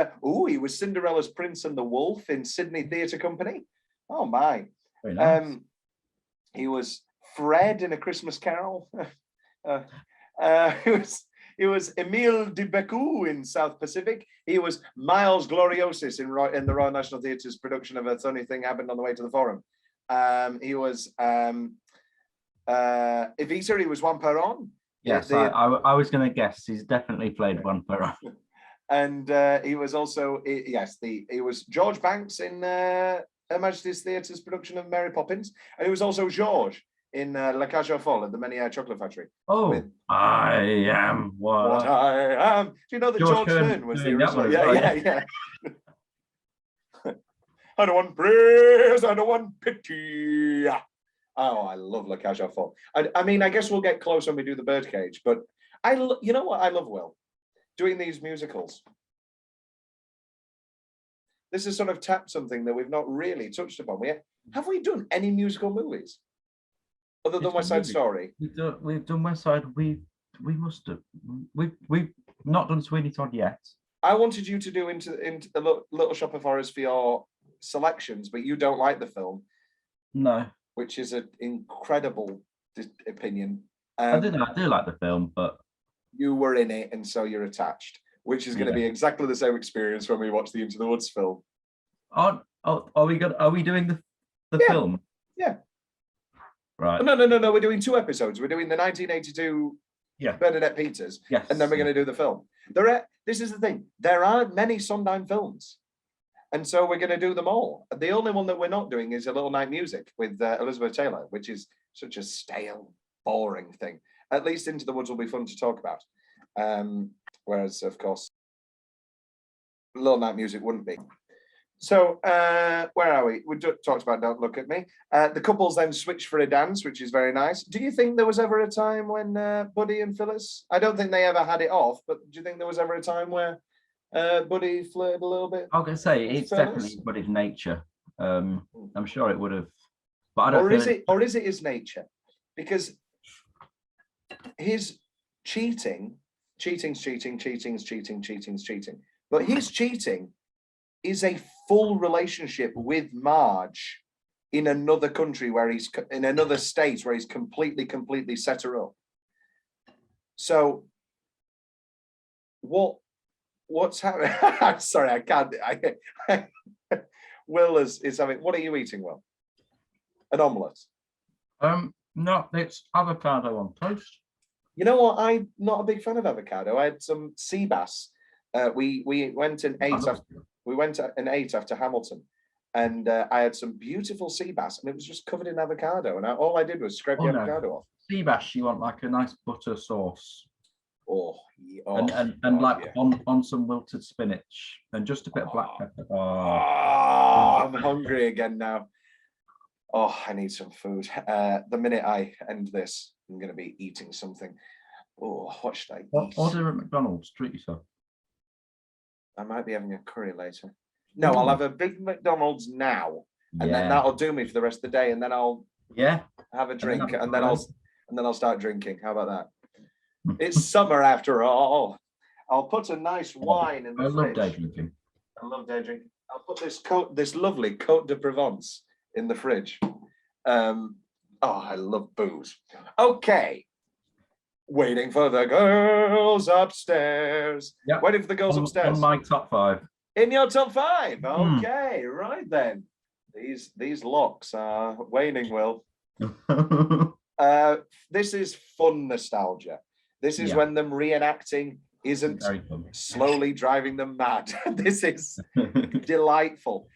Cinderella's Prince and the Wolf in Sydney Theatre Company. Oh my! Very nice. He was Fred in A Christmas Carol. He was Emile de Becou in South Pacific. He was Miles Gloriosus in the Royal National Theatre's production of A Funny Thing Happened on the Way to the Forum. He was Evita. He was Juan Perón. Yes, I was going to guess. He's definitely played one for us. And he was also, he was George Banks in Her Majesty's Theatre's production of Mary Poppins. And he was also George in Leggetter Whoever, the Many-Eyed Chocolate Factory. Oh, I am what I am. Do you know that George Hearn was the original? Yeah. I don't want praise, I don't want pity. Oh, I love Leggetter Whoever. I mean, I guess we'll get close when we do the Birdcage, but you know what I love, Will? Doing these musicals. This has sort of tapped something that we've not really touched upon. Have we done any musical movies other than West Side Story? We've done West Side. We must have. We've not done Sweeney Todd yet. I wanted you to do into the Little Shop of Horrors for your selections, but you don't like the film. No. Which is an incredible opinion. I do like the film, but you were in it, and so you're attached, which is going to be exactly the same experience when we watch the Into the Woods film. Are we doing the film? Yeah. Right. No. We're doing 2 episodes. We're doing the 1982 Bernadette Peters, and then we're going to do the film. This is the thing. There aren't many Sondheim films, and so we're going to do them all. The only one that we're not doing is A Little Night Music with Elizabeth Taylor, which is such a stale, boring thing. At least Into the Woods will be fun to talk about. Whereas, of course, Little Night Music wouldn't be. So, where are we? We talked about Don't Look at Me. The couples then switch for a dance, which is very nice. Do you think there was ever a time when Buddy and Phyllis, I don't think they ever had it off, but do you think there was ever a time where Buddy flirted a little bit? I was going to say, it's definitely Buddy's nature. I'm sure it would have. But I don't or is it his nature? Because his cheating. But his cheating is a full relationship with Marge in another country where he's in another state where he's completely set her up. So what's happening? I'm sorry, I can't. Will is having. What are you eating, Will? An omelette. No, it's avocado on toast. You know what? I'm not a big fan of avocado. I had some sea bass. We went and ate. We went and ate after Hamilton, and I had some beautiful sea bass, and it was just covered in avocado. And all I did was scrape the avocado off. Sea bass, you want like a nice butter sauce. And on some wilted spinach and just a bit of black pepper. I'm hungry again now. Oh, I need some food. The minute I end this, I'm going to be eating something. Oh, what should I eat? Order at McDonald's, treat yourself. I might be having a curry later. No, I'll have a big McDonald's now, and then that'll do me for the rest of the day, and then I'll have a drink, and then I'll start drinking. How about that? It's summer after all. I'll put a nice wine in the fridge. I love day drinking. I love day drinking. I'll put this lovely Côte de Provence in the fridge. I love booze. Okay. Waiting for the girls upstairs. Yep. Waiting for the girls upstairs. On my top 5. In your top 5. Okay, right then. These locks are waning, Will. This is fun nostalgia. This is when them reenacting isn't slowly driving them mad. This is delightful.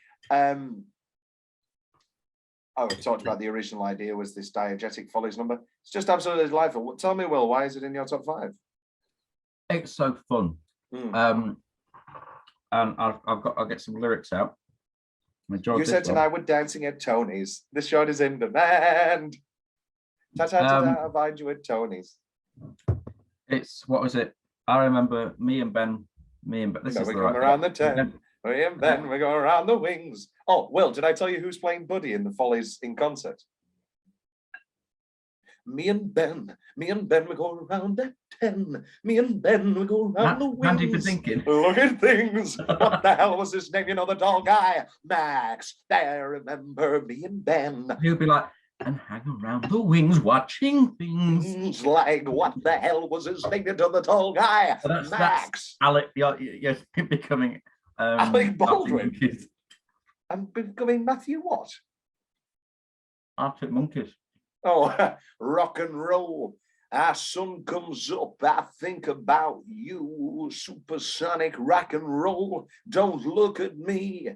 We talked about the original idea was this diegetic Follies number. It's just absolutely delightful. Tell me, Will, why is it in your top 5? It's so fun. And I'll get some lyrics out. You said tonight we're dancing at Tony's. This shot is in demand. I'll find you at Tony's. It's, what was it? I remember me and Ben. This is we're going around the tent. Me and Ben, we're going around the wings. Oh, Will, did I tell you who's playing Buddy in the Follies in concert? Me and Ben, we go around at 10. Me and Ben, we go around the wings. Handy for thinking. Look at things. What the hell was his name? You know, the tall guy, Max. I remember me and Ben. He'll be like, and hang around the wings watching things. Like, what the hell was his name? To the tall guy, Max. That's Alec, you're becoming Alec Baldwin. I'm becoming Matthew what? Arctic Monkeys. Oh, rock and roll. As sun comes up, I think about you. Supersonic rock and roll, don't look at me.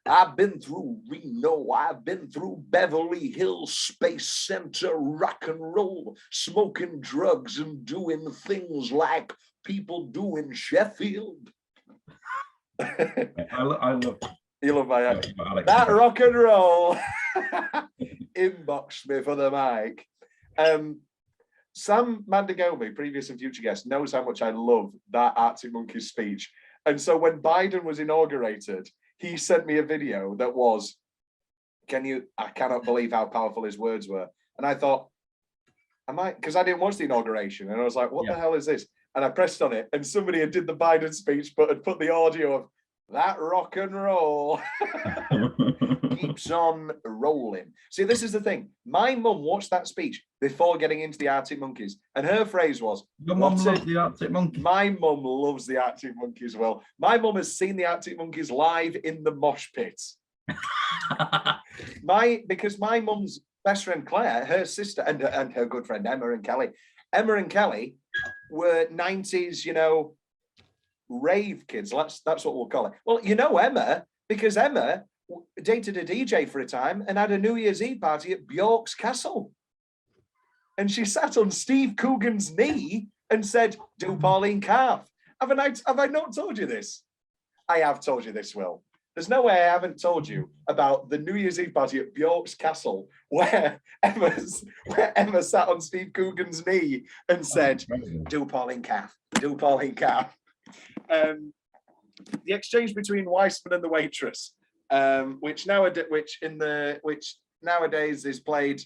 I've been through Reno, I've been through Beverly Hills, Space Center, rock and roll, smoking drugs and doing things like people do in Sheffield. I love You love my Alex. That rock and roll. Inbox me for the mic. Sam Mandigomi, previous and future guest, knows how much I love that Arctic Monkeys speech. And so when Biden was inaugurated, he sent me a video that was, I cannot believe how powerful his words were. And I thought, because I didn't watch the inauguration. And I was like, what the hell is this? And I pressed on it and somebody had did the Biden speech, but had put the audio of that rock and roll keeps on rolling. See, this is the thing. My mum watched that speech before getting into the Arctic Monkeys. And her phrase was, your mum loves the Arctic Monkeys. My mum loves the Arctic Monkeys. Well, my mum has seen the Arctic Monkeys live in the mosh pits. Because my mum's best friend Claire, her sister, and her good friend Emma and Kelly were 90s, rave kids. That's what we'll call it. Well, Emma, because Emma dated a DJ for a time and had a New Year's Eve party at Bjork's Castle. And she sat on Steve Coogan's knee and said, do Pauline Calf. Have I not told you this? I have told you this, Will. There's no way I haven't told you about the New Year's Eve party at Bjork's Castle where Emma sat on Steve Coogan's knee and said, do Pauline Calf, do Pauline Calf. The exchange between Weissman and the waitress, which nowadays is played,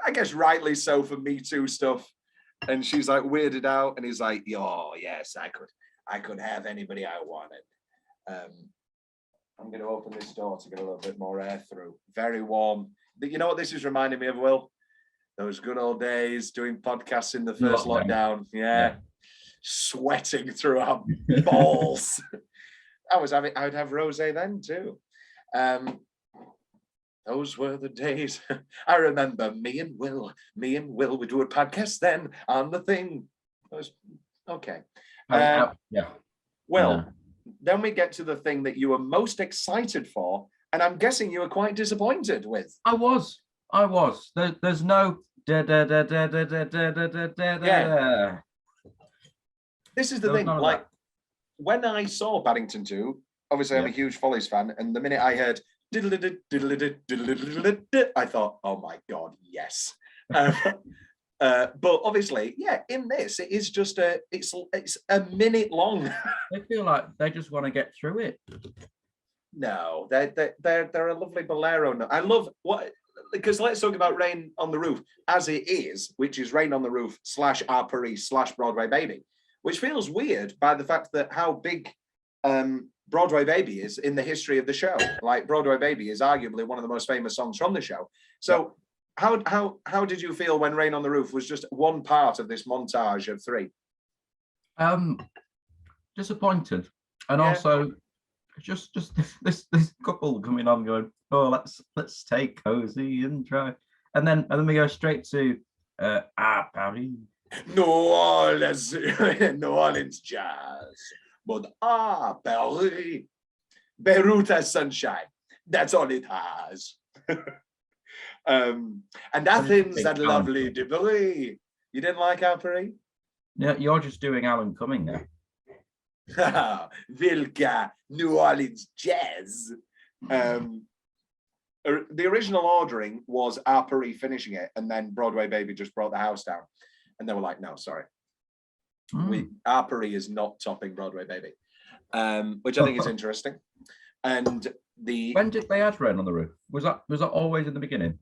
I guess rightly so, for Me Too stuff. And she's like weirded out, and he's like, "Oh yes, I could have anybody I wanted." I'm going to open this door to get a little bit more air through. Very warm. You know what this is reminding me of, Will? Those good old days doing podcasts in the first lockdown. Yeah. Sweating through our balls. I would have rosé then too. Those were the days. I remember me and Will would do a podcast then on the thing. It was okay. Then we get to the thing that you were most excited for, and I'm guessing you were quite disappointed with. I was. There's no Yeah. This is the thing. Like when I saw Paddington 2, obviously I'm a huge Follies fan, and the minute I heard I thought, oh my god, yes. But obviously, in this, it is just it's a minute long. They feel like they just want to get through it. No, they're a lovely bolero. I love because let's talk about Rain on the Roof as it is, which is Rain on the Roof / Our Paris / Broadway Baby, which feels weird by the fact that how big Broadway Baby is in the history of the show. Like Broadway Baby is arguably one of the most famous songs from the show. So how did you feel when Rain on the Roof was just one part of this montage of 3? Disappointed, and also just this couple coming on going, oh, let's stay cozy and try, and then we go straight to Paris. New Orleans jazz, but Paris, Beirut has sunshine. That's all it has. And Athens, that lovely debris. You didn't like Paris? Yeah, you're just doing Alan Cumming there. Vilka, New Orleans jazz. The original ordering was Paris finishing it, and then Broadway Baby just brought the house down. And they were like, no, sorry. Paris is not topping Broadway Baby, which I think is interesting. And when did they add Rain on the Roof? Was that always in the beginning?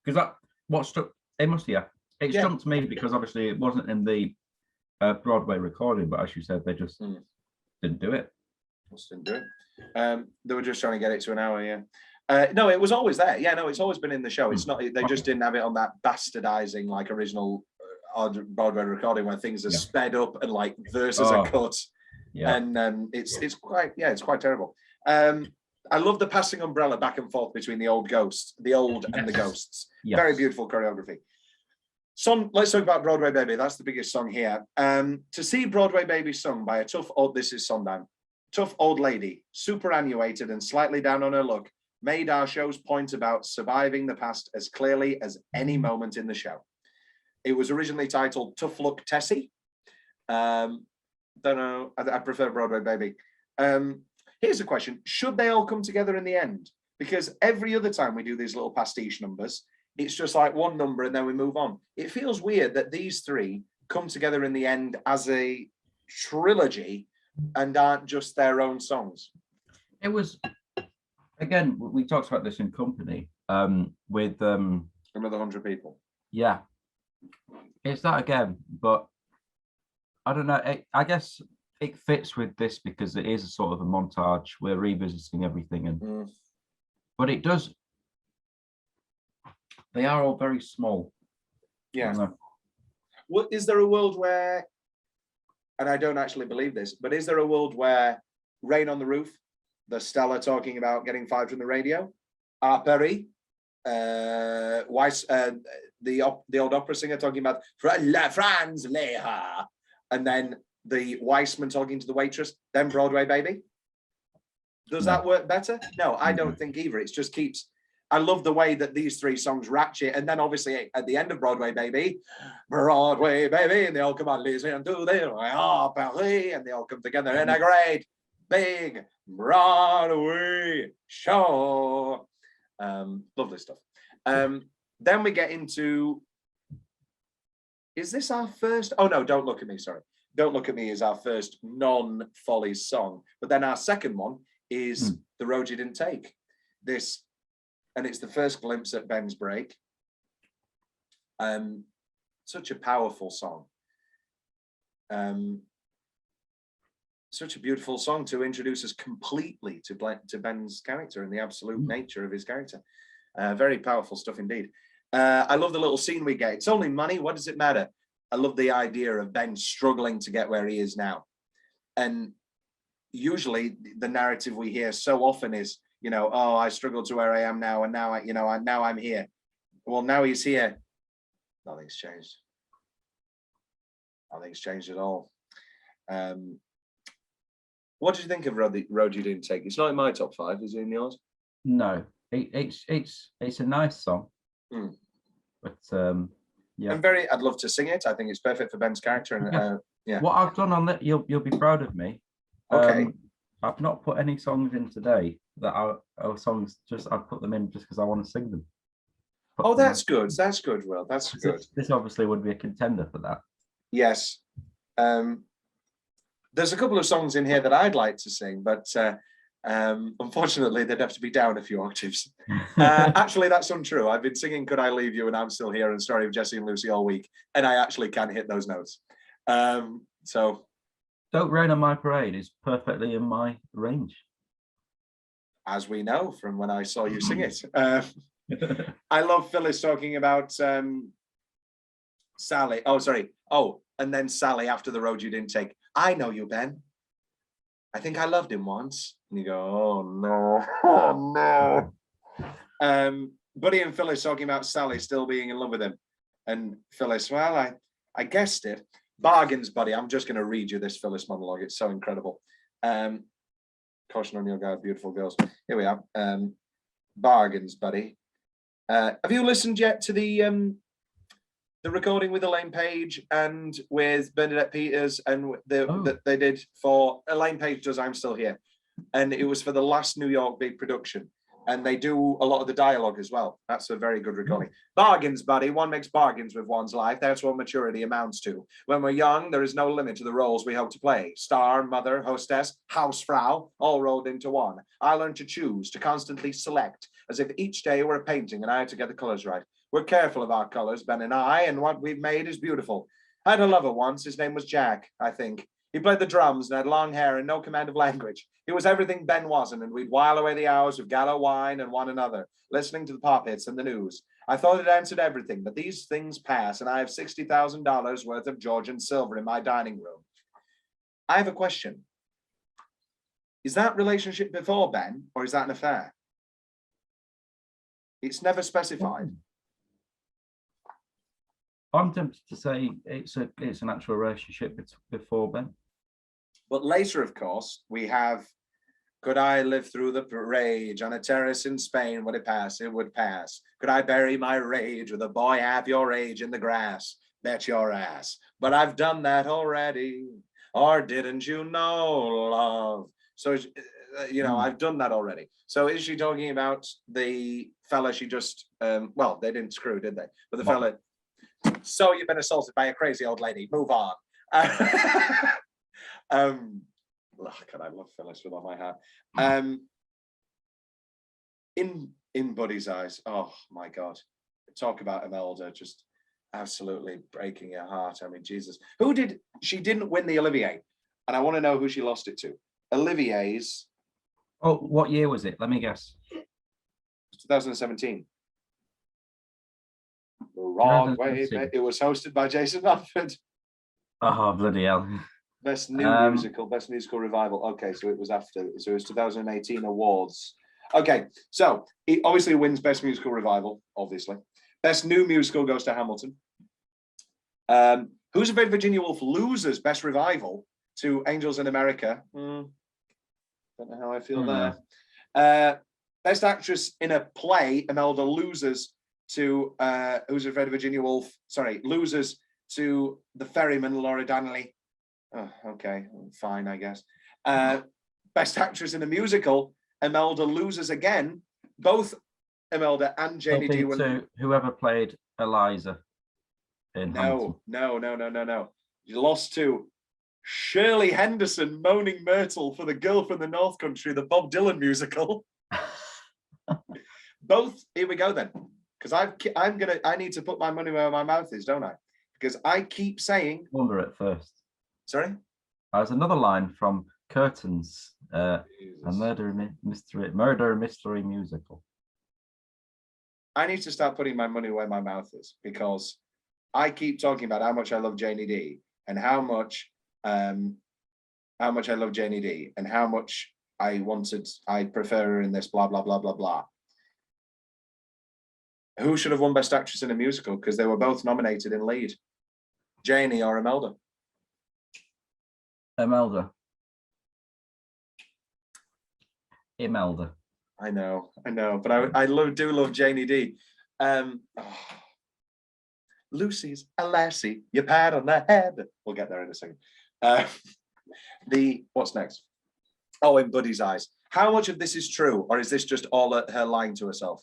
Because that what stuck. It must, It jumped me because obviously it wasn't in the Broadway recording, but as you said, they just didn't do it. Just didn't do it. They were just trying to get it to an hour. No, it was always there. Yeah, no, it's always been in the show. It's not. They just didn't have it on that bastardizing like original Broadway recording where things are sped up and like verses are cut. Yeah, and it's quite terrible. I love the passing umbrella back and forth between the old and the ghosts. Yes. Very beautiful choreography. Let's talk about Broadway Baby. That's the biggest song here. To see Broadway Baby sung by a tough old, this is Sondheim, tough old lady, superannuated and slightly down on her luck, made our show's point about surviving the past as clearly as any moment in the show. It was originally titled Tough Luck Tessie. Don't know, I prefer Broadway Baby. Here's a question, should they all come together in the end? Because every other time we do these little pastiche numbers, it's just like one number and then we move on. It feels weird that these three come together in the end as a trilogy and aren't just their own songs. It was, again, we talked about this in company with Another 100 people. Yeah, it's that again, but I don't know. I guess it fits with this because it is a sort of a montage. We're revisiting everything, and but it does. They are all very small. Yeah. What is there a world where, and I don't actually believe this, but is there a world where Rain on the Roof, the Stella talking about getting fired from the radio, Perry, Weiss, the old opera singer talking about Franz Leha, and then the Weissman talking to the waitress, then Broadway Baby? Does that work better? No, I don't think either. It just keeps. I love the way that these three songs ratchet, and then obviously at the end of Broadway Baby, and they all come on, listen to the Paris, and they all come together in a great big Broadway show. Lovely stuff. Then we get into, is this our first? Oh no, Don't Look at Me, sorry. Don't Look at Me is our first non-Follies song, but then our second one is The Road You Didn't Take. This, and it's the first glimpse at Ben's break. Such a powerful song. Such a beautiful song to introduce us completely to Ben's character and the absolute nature of his character. Very powerful stuff indeed. I love the little scene we get. It's only money, what does it matter? I love the idea of Ben struggling to get where he is now. And usually the narrative we hear so often is, you know, oh, I struggled to where I am now, and now now I'm here. Well, now he's here. Nothing's changed. Nothing's changed at all. What did you think of Road You Didn't Take? It's not in my top 5. Is it in yours? No, it's a nice song, but yeah. I'd love to sing it. I think it's perfect for Ben's character. And yeah. What I've done on that, you'll be proud of me. Okay. I've not put any songs in today that are songs. I've put them in just because I want to sing them. Oh, that's good. That's good, Will. That's good. This obviously would be a contender for that. Yes. There's a couple of songs in here that I'd like to sing, but unfortunately, they'd have to be down a few octaves. Actually, that's untrue. I've been singing Could I Leave You and I'm Still Here and Story of Jesse and Lucy all week, and I actually can hit those notes. So Don't Rain on My Parade is perfectly in my range. As we know from when I saw you sing it. I love Phyllis talking about Sally. Oh, sorry. Oh, and then Sally after The Road You Didn't Take. I know you, Ben. I think I loved him once. And you go, oh no, oh no. Buddy and Phyllis talking about Sally still being in love with him. And Phyllis, well, I guessed it. Bargains, buddy. I'm just going to read you this Phyllis monologue. It's so incredible. Caution on your guard, beautiful girls. Here we are. Bargains, buddy. Have you listened yet to the recording with Elaine Page and with Bernadette Peters and that they did for Elaine Page does I'm Still Here, and it was for the last New York big production, and they do a lot of the dialogue as well. That's a very good recording. Bargains, buddy. One makes bargains with one's life. That's what maturity amounts to. When we're young, there is no limit to the roles we hope to play. Star, mother, hostess, housefrau, all rolled into one. I learned to choose, to constantly select, as if each day were a painting and I had to get the colors right. We're careful of our colors, Ben and I, and what we've made is beautiful. I had a lover once. His name was Jack, I think. He played the drums and had long hair and no command of language. He was everything Ben wasn't, and we'd while away the hours with gallow wine and one another, listening to the pop hits and the news. I thought it answered everything, but these things pass, and I have $60,000 worth of Georgian silver in my dining room. I have a question. Is that relationship before Ben, or is that an affair? It's never specified. I'm tempted to say it's an actual relationship before Ben. But later, of course, we have, could I live through the rage on a terrace in Spain? Would it pass? It would pass. Could I bury my rage with a boy half your age in the grass? Bet your ass. But I've done that already. Or didn't you know, love? So, you know, I've done that already. So is she talking about the fella she just, well, they didn't screw, did they? But the fella, so you've been assaulted by a crazy old lady. Move on. God, I love Phyllis with all my heart. In Buddy's eyes, oh my God, talk about Imelda just absolutely breaking your heart. I mean, Jesus, she didn't win the Olivier, and I want to know who she lost it to. Olivier's. Oh, what year was it? Let me guess. 2017. Wrong way. It was hosted by Jason Manford. Oh, bloody hell. Best new musical, best musical revival. Okay, so it was after, so it was 2018 awards. Okay, so it obviously wins best musical revival, obviously. Best new musical goes to Hamilton. Who's Afraid of Virginia Woolf loses best revival to Angels in America. Don't know how I feel there. Best actress in a play, Imelda loses to Who's Afraid of Virginia Woolf. Sorry, loses to The Ferryman, Laura Donnelly. Oh, okay, fine, I guess. Best actress in a musical, Imelda loses again. Both Imelda and Janie D. To whoever played Eliza in Hamilton. No. You lost to Shirley Henderson moaning Myrtle for The Girl from the North Country, the Bob Dylan musical. Both, here we go then. Because I need to put my money where my mouth is, don't I? Because I keep saying. Wonder at first. Sorry? There's another line from Curtains, a murder mystery musical. I need to start putting my money where my mouth is, because I keep talking about how much I love Janie D and how much I love Janie D and how much I prefer her in this, blah, blah, blah, blah, blah. Who should have won Best Actress in a Musical? Because they were both nominated in lead. Janie or Imelda? Imelda. I know, but I do love Janie D. Lucy's a lassie, you pat on the head. We'll get there in a second. What's next? Oh, In Buddy's Eyes. How much of this is true, or is this just all her lying to herself?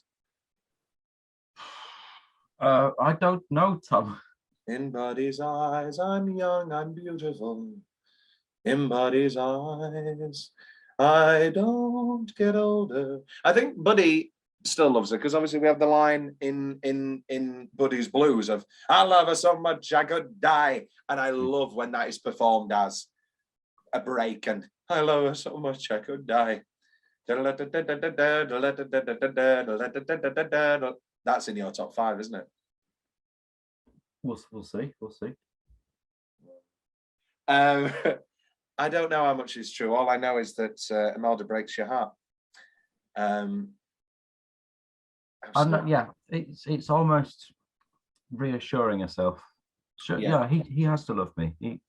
I don't know, Tom. In Buddy's eyes, I'm young, I'm beautiful. In Buddy's eyes, I don't get older. I think Buddy still loves her, because obviously we have the line in Buddy's Blues of I love her so much I could die, and I love when that is performed as a break and I love her so much I could die. That's in your top 5, isn't it? We'll see. I don't know how much is true. All I know is that Imelda breaks your heart. Yeah, it's almost reassuring herself. Sure, yeah, he has to love me.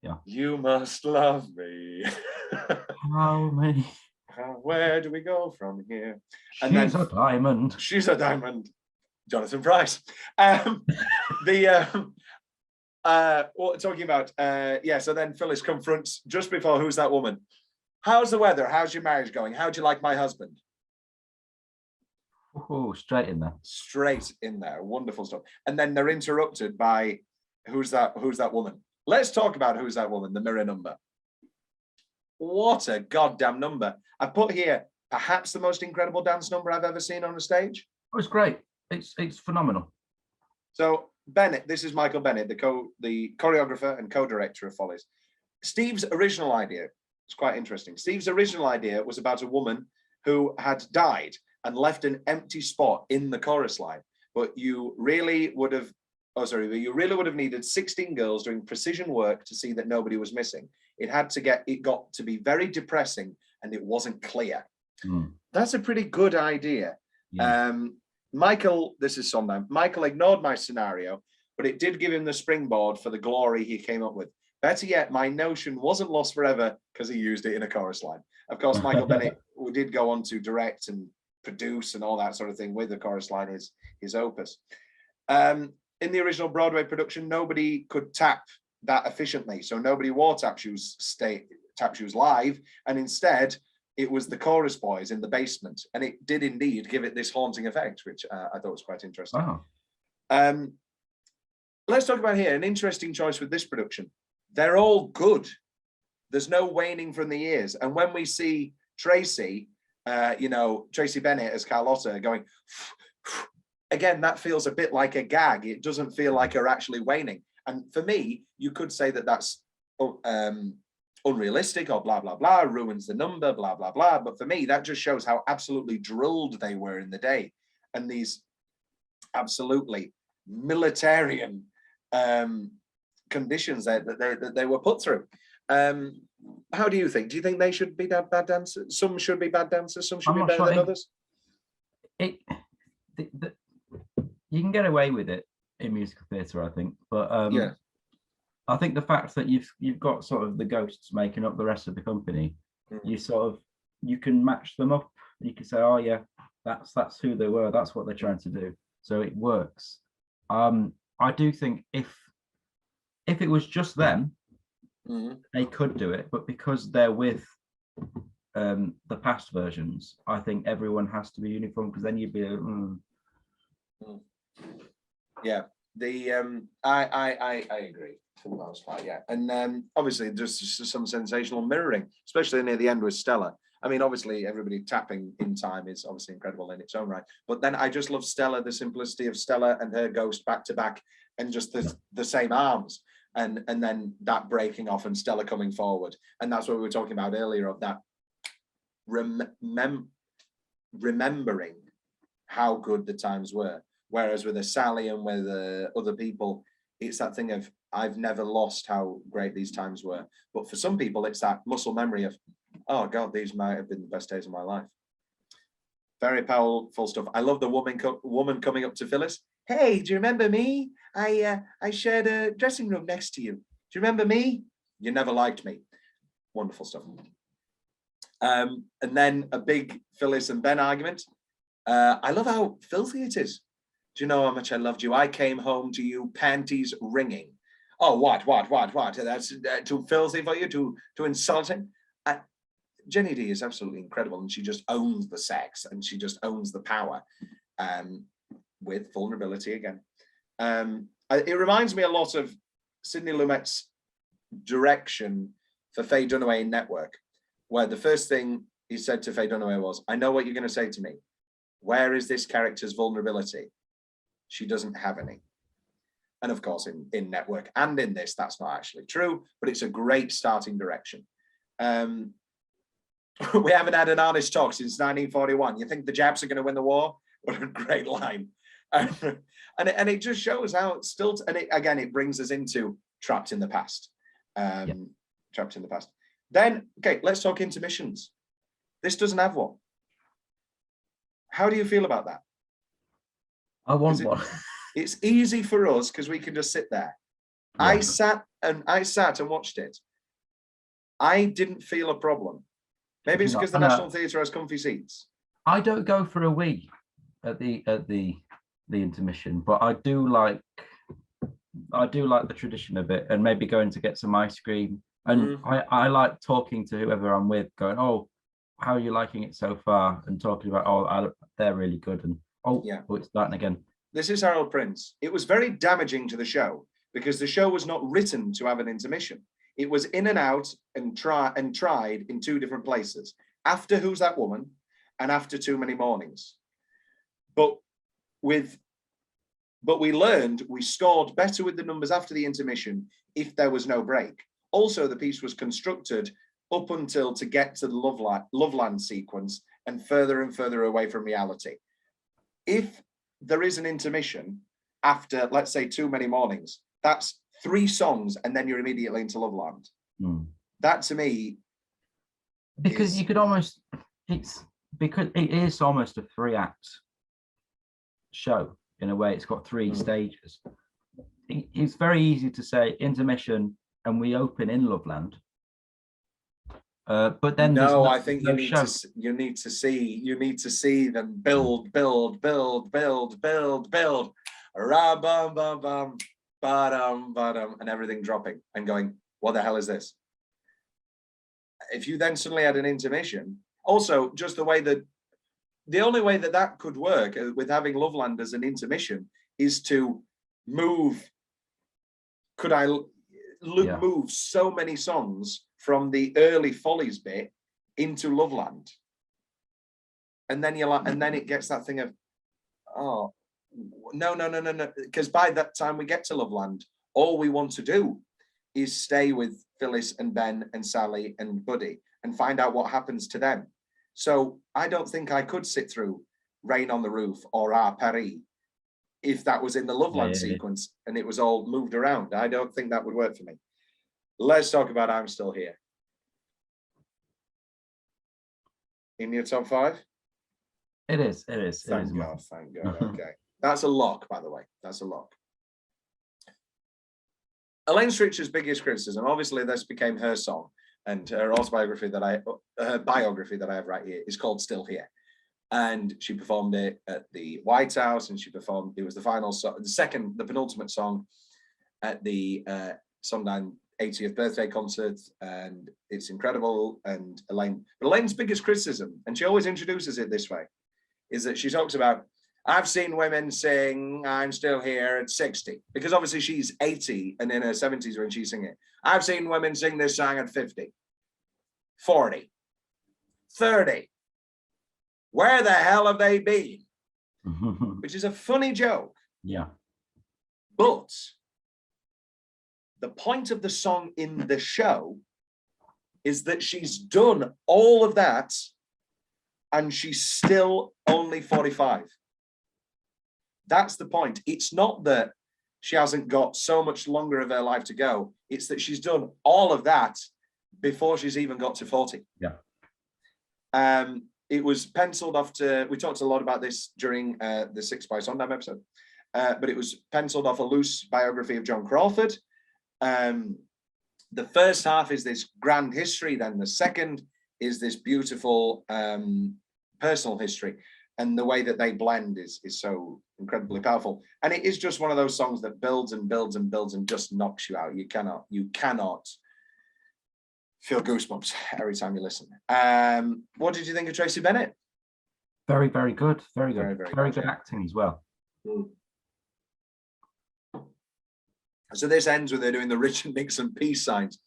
Yeah. You must love me. How many? Where do we go from here? And she's a diamond. She's a diamond. Jonathan Price. What talking about? Yeah. So then Phyllis confronts just before Who's That Woman? How's the weather? How's your marriage going? How do you like my husband? Oh, straight in there. Straight in there. Wonderful stuff. And then they're interrupted by Who's That Woman? Let's talk about Who's That Woman? The mirror number. What a goddamn number. I put here perhaps the most incredible dance number I've ever seen on a stage. It was great. It's phenomenal. So Bennett, this is Michael Bennett, the choreographer and co-director of Follies. Steve's original idea, it's quite interesting. Steve's original idea was about a woman who had died and left an empty spot in the chorus line. But you really would have needed 16 girls doing precision work to see that nobody was missing. It got to be very depressing and it wasn't clear. That's a pretty good idea. Yeah. Michael, this is Sondheim. Michael ignored my scenario, but but it did give him the springboard for the glory he came up with. Better yet, my notion wasn't lost forever because he used it in a chorus line. Of course, Michael Bennett did go on to direct and produce and all that sort of thing with the chorus line, his opus. In the original Broadway production, nobody could tap that efficiently. So nobody wore tap shoes live, and instead it was the chorus boys in the basement, and it did indeed give it this haunting effect, which I thought was quite interesting. Wow. Let's talk about here an interesting choice with this production. They're all good. There's no waning from the years, and when we see Tracy, Tracy Bennett as Carlotta going again, that feels a bit like a gag. It doesn't feel like her actually waning. And for me, you could say that that's unrealistic or blah, blah, blah, ruins the number, blah, blah, blah. But for me, that just shows how absolutely drilled they were in the day. And these absolutely militarian conditions that they were put through. How do you think? Do you think they should be bad dancers? Some should be bad dancers, some should be better than others? You can get away with it in musical theatre, I think, but yeah, I think the fact that you've got sort of the ghosts making up the rest of the company, you can match them up. You can say, oh yeah, that's who they were, that's what they're trying to do, so it works. I do think if it was just them, they could do it, but because they're with the past versions, I think everyone has to be uniform, because then you'd be yeah, I agree for the most part, yeah. And obviously just some sensational mirroring, especially near the end with Stella. I mean, obviously everybody tapping in time is obviously incredible in its own right, but then I just love Stella, the simplicity of Stella and her ghost back to back, and just the same arms, and then that breaking off and Stella coming forward. And that's what we were talking about earlier, of that remembering how good the times were. Whereas with a Sally and with other people, it's that thing of, I've never lost how great these times were. But for some people, it's that muscle memory of, oh God, these might have been the best days of my life. Very powerful stuff. I love the woman coming up to Phyllis. Hey, do you remember me? I shared a dressing room next to you. Do you remember me? You never liked me. Wonderful stuff. And then a big Phyllis and Ben argument. I love how filthy it is. Do you know how much I loved you? I came home to you, panties wringing. Oh, what? That's too filthy for you, too insulting. Jenny D is absolutely incredible, and she just owns the sex, and she just owns the power, with vulnerability again. It reminds me a lot of Sidney Lumet's direction for Faye Dunaway in Network, where the first thing he said to Faye Dunaway was, I know what you're going to say to me. Where is this character's vulnerability? She doesn't have any. And of course, in Network and in this, that's not actually true, but it's a great starting direction. We haven't had an honest talk since 1941. You think the Japs are going to win the war? What a great line. And it just shows how it's still, and it brings us into trapped in the past. Trapped in the past. Then, okay, let's talk intermissions. This doesn't have one. How do you feel about that? I want one. It's easy for us because we can just sit there. Yeah. I sat and watched it. I didn't feel a problem. Maybe it's because the National Theatre has comfy seats. I don't go for a wee at the intermission, but I do like the tradition a bit, and maybe going to get some ice cream. And I like talking to whoever I'm with, going, oh, how are you liking it so far? And talking about, oh, they're really good. And yeah, it's starting again. This is Harold Prince. It was very damaging to the show because the show was not written to have an intermission. It was in and out and tried in two different places. After Who's That Woman and after Too Many Mornings. But we learned we scored better with the numbers after the intermission if there was no break. Also, the piece was constructed up until to get to the Loveland sequence and further away from reality. If there is an intermission after, let's say, Too Many Mornings, that's 3 songs and then you're immediately into Loveland. That to me, because you could almost, because it is almost a 3-act show in a way. It's got 3 stages. it's very easy to say intermission and we open in Loveland. But then no, I think you need to see them build, ra bum bum bum, ba-dum, ba-dum, and everything dropping and going, what the hell is this? If you then suddenly had an intermission, also just the only way that could work with having Loveland as an intermission is to move. Move so many songs from the early Follies bit into Loveland, and then then it gets that thing of, oh no, because by that time we get to Loveland, all we want to do is stay with Phyllis and Ben and Sally and Buddy and find out what happens to them. So I don't think I could sit through Rain on the Roof or Our Paris if that was in the Loveland sequence and it was all moved around. I don't think that would work for me. Let's talk about I'm Still Here. In your top 5? It is. Thank God. Okay. That's a lock, by the way. That's a lock. Elaine Stritcher's biggest criticism, obviously this became her song, and her biography that I have right here is called Still Here. And she performed it at the White House, and it was the final song, the penultimate song at the Sondheim 80th birthday concert, and it's incredible. And Elaine's biggest criticism, and she always introduces it this way, is that she talks about, I've seen women sing I'm Still Here at 60, because obviously she's 80 and in her 70s when she's singing it. I've seen women sing this song at 50, 40, 30. Where the hell have they been? Which is a funny joke. Yeah. But the point of the song in the show is that she's done all of that and she's still only 45. That's the point. It's not that she hasn't got so much longer of her life to go. It's that she's done all of that before she's even got to 40. Yeah. It was penciled off to, we talked a lot about this during the 6 by Sondheim episode, but it was penciled off a loose biography of John Crawford. The first half is this grand history, then the second is this beautiful personal history. And the way that they blend is so incredibly powerful. And it is just one of those songs that builds and builds and builds and just knocks you out. You cannot feel goosebumps every time you listen. What did you think of Tracy Bennett? Very, very good. Very good. Very good acting as well. So this ends with her doing the Richard Nixon peace signs.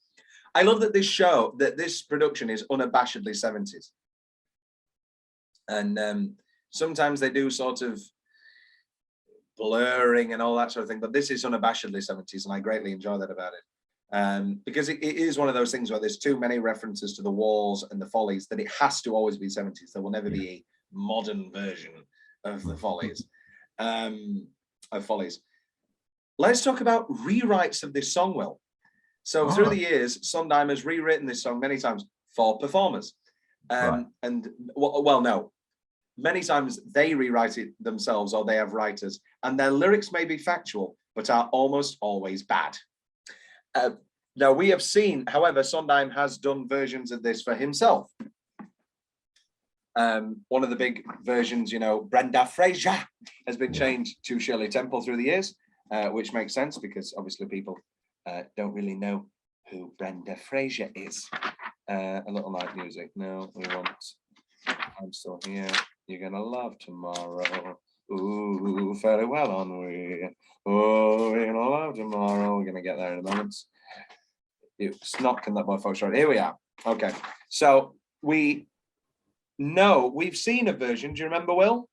I love that this production is unabashedly 70s. And sometimes they do sort of blurring and all that sort of thing, but this is unabashedly 70s, and I greatly enjoy that about it. Because it is one of those things where there's too many references to the Walls and the Follies that it has to always be 70s. There will never be a modern version of the Follies. Let's talk about rewrites of this song, Will. So through the years, Sondheim has rewritten this song many times for performers. And no, many times they rewrite it themselves or they have writers, and their lyrics may be factual, but are almost always bad. Now we have seen, however, Sondheim has done versions of this for himself. One of the big versions, Brenda Fraser has been changed to Shirley Temple through the years, which makes sense because obviously people don't really know who Brenda Fraser is. A little light music. No, we want I'm Still Here. You're gonna love tomorrow. Ooh, very well on we. Oh, we're gonna love tomorrow. We're gonna get there in a moment. It's not can that boy folks right. Here we are. Okay, so we know we've seen a version. Do you remember, Will?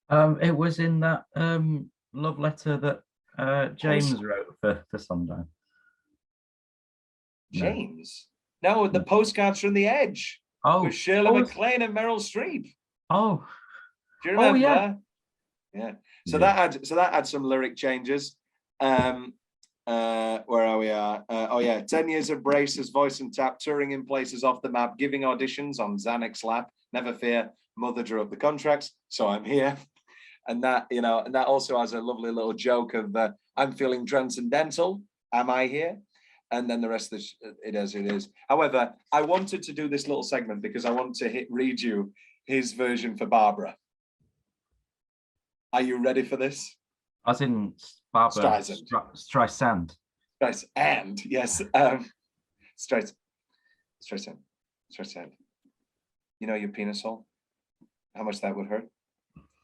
It was in that love letter that James wrote for Sondheim. James? No, the postcards from the Edge. Oh, with Shirley MacLaine and Meryl Streep. Oh, do you remember? Yeah. So that had some lyric changes. Where are we? 10 years of braces, voice and tap, touring in places off the map, giving auditions on Xanax lap. Never fear, mother drew up the contracts, so I'm here. And that, you know, and that also has a lovely little joke of I'm feeling transcendental. Am I here? And then the rest of it is. However, I wanted to do this little segment because I want to read you his version for Barbara. Are you ready for this? As in Barbara Streisand. Streisand, yes. Streisand. You know your penis hole? How much that would hurt?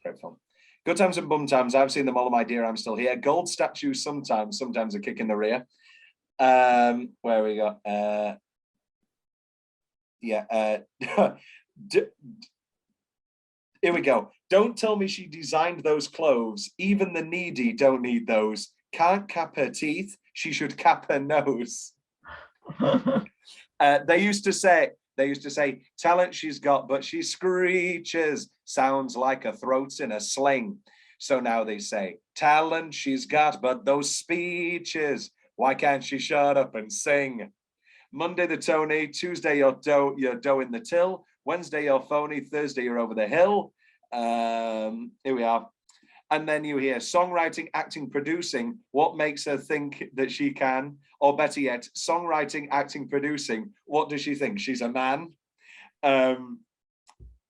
Great film. Good times and bum times. I've seen them all, my dear. I'm still here. Gold statues sometimes a kick in the rear. Where we got? Here we go. Don't tell me she designed those clothes. Even the needy don't need those. Can't cap her teeth. She should cap her nose. They used to say, talent she's got, but she screeches. Sounds like her throat's in a sling. So now they say, talent she's got, but those speeches. Why can't she shut up and sing? Monday the Tony, Tuesday you're dough in the till. Wednesday you're phony, Thursday you're over the hill. Here we are. And then you hear songwriting, acting, producing. What makes her think that she can? Or better yet, songwriting, acting, producing. What does she think? She's a man.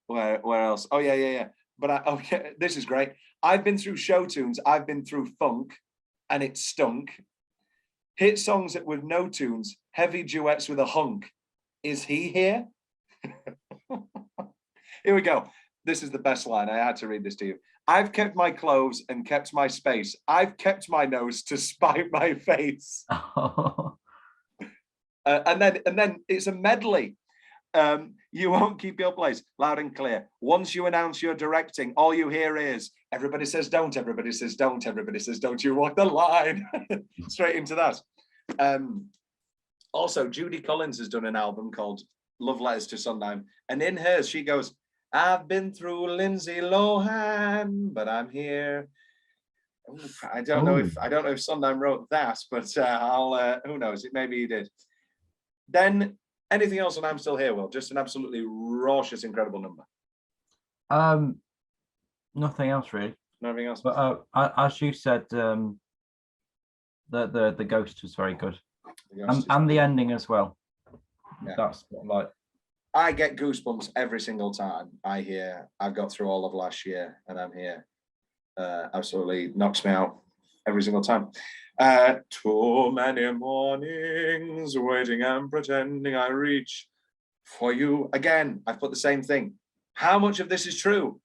Where else? Oh yeah. But okay, this is great. I've been through show tunes. I've been through funk, and it stunk. Hit songs with no tunes. Heavy duets with a hunk. Is he here? Here we go. This is the best line. I had to read this to you. I've kept my clothes and kept my space. I've kept my nose to spite my face. And then it's a medley. You won't keep your place, loud and clear. Once you announce you're directing, all you hear is everybody says don't, everybody says don't, everybody says don't you walk the line. Straight into that. Also, Judy Collins has done an album called Love Letters to Sondheim, and in hers she goes, I've been through Lindsay Lohan, but I'm here. I don't know if Sondheim wrote that, but who knows? Maybe he did. Then anything else on I'm Still Here? Well, just an absolutely raucous, incredible number. Nothing else really. Nothing else. But as you said, the ghost was very good, and the ending as well. Yeah. That's like. I get goosebumps every single time I've got through all of last year and I'm here. Absolutely knocks me out every single time. Too many mornings waiting and pretending I reach for you. Again, I've put the same thing. How much of this is true?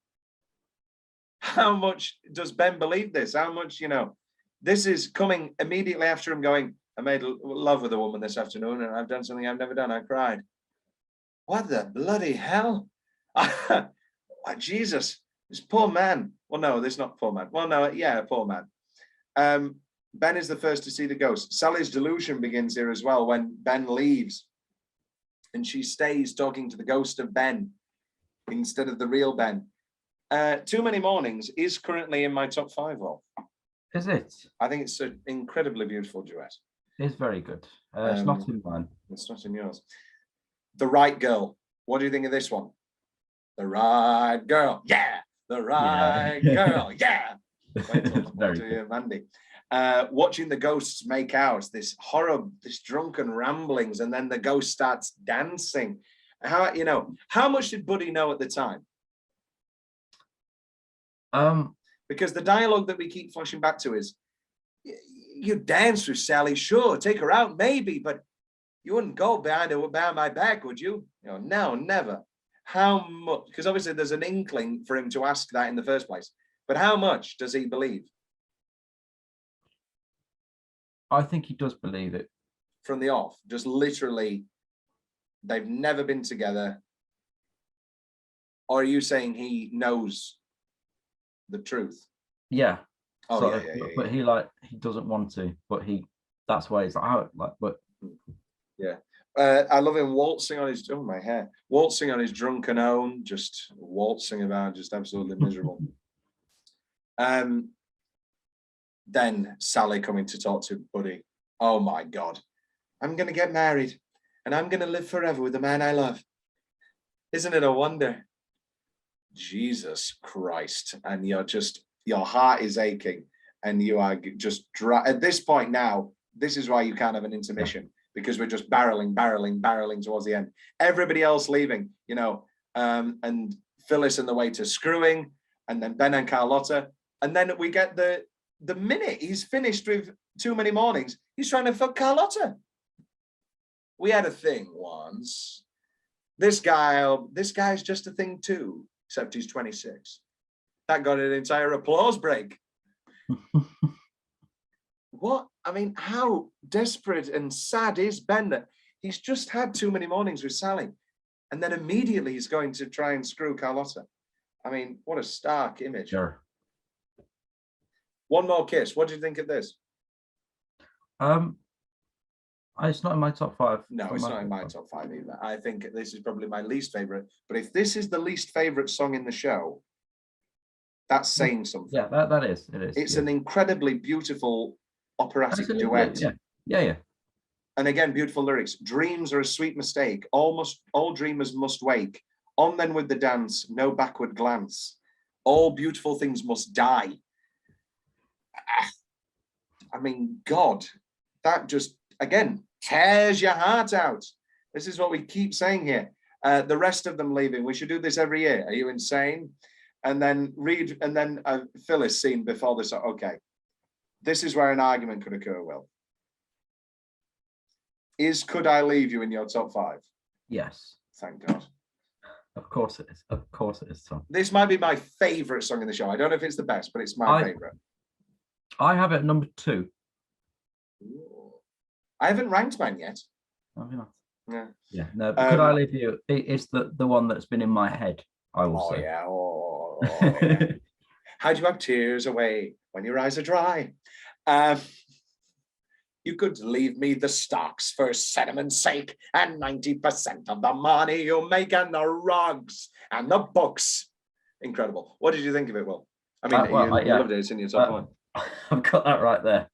How much does Ben believe this? How much, this is coming immediately after him going, I made love with a woman this afternoon and I've done something I've never done. I cried. What the bloody hell? Jesus, this poor man. Well, no, this is not poor man. Well, no, yeah, poor man. Ben is the first to see the ghost. Sally's delusion begins here as well when Ben leaves and she stays talking to the ghost of Ben instead of the real Ben. Too Many Mornings is currently in my top 5. Well, is it? I think it's an incredibly beautiful duet. It's very good. It's not in mine. It's not in yours. The Right Girl. What do you think of this one? The Right Girl. Yeah. The Right Girl. Yeah. Very good. Mandy. Watching the ghosts make out, this horror, this drunken ramblings, and then the ghost starts dancing. How much did Buddy know at the time? Because the dialogue that we keep flashing back to is, you dance with Sally, sure, take her out, maybe, but you wouldn't go behind my back, would you? No, never. How much? Because obviously there's an inkling for him to ask that in the first place. But how much does he believe? I think he does believe it. From the off, just literally, they've never been together. Or are you saying he knows the truth? Yeah. Oh, so, yeah. But he doesn't want to, but that's why he's but. Yeah, I love him waltzing on his waltzing on his drunken own, just waltzing about, just absolutely miserable. Then Sally coming to talk to Buddy. Oh my God, I'm gonna get married, and I'm gonna live forever with the man I love. Isn't it a wonder? Jesus Christ! And you're just your heart is aching, and you are just at this point now. This is why you can't have an intermission, because we're just barreling towards the end. Everybody else leaving, you know, and Phyllis and the waiter screwing, and then Ben and Carlotta, and then we get the minute he's finished with Too Many Mornings, he's trying to fuck Carlotta. We had a thing once. This guy's just a thing too, except he's 26. That got an entire applause break. What? I mean, how desperate and sad is Ben that he's just had Too Many Mornings with Sally, and then immediately he's going to try and screw Carlotta. I mean, what a stark image. Sure. One More Kiss. What do you think of this? It's not in my top 5. No, it's not in my top 5 either. I think this is probably my least favorite. But if this is the least favorite song in the show, that's saying something. Yeah, that is. It is. It's an incredibly beautiful operatic duet. Yeah. And again, beautiful lyrics. Dreams are a sweet mistake. All dreamers must wake. On then with the dance, no backward glance. All beautiful things must die. I mean, God, that just, again, tears your heart out. This is what we keep saying here. The rest of them leaving. We should do this every year. Are you insane? And then Phyllis scene before this. Okay, this is where an argument could occur. Will, Could I Leave You in your top 5? Yes. Thank God. Of course it is. Of course it is, Tom. This might be my favorite song in the show. I don't know if it's the best, but it's my favorite. I have it at number 2. Ooh. I haven't ranked mine yet. Have you not? Yeah. Yeah. No. Could I Leave You? It's the one that's been in my head. I will say. Yeah. Oh, yeah. How'd you have tears away when your eyes are dry? You could leave me the stocks for sentiment's sake, and 90% of the money you make, and the rugs and the books. Incredible. What did you think of it, Will? I mean, you loved it. It's in your top 1. I've got that right there.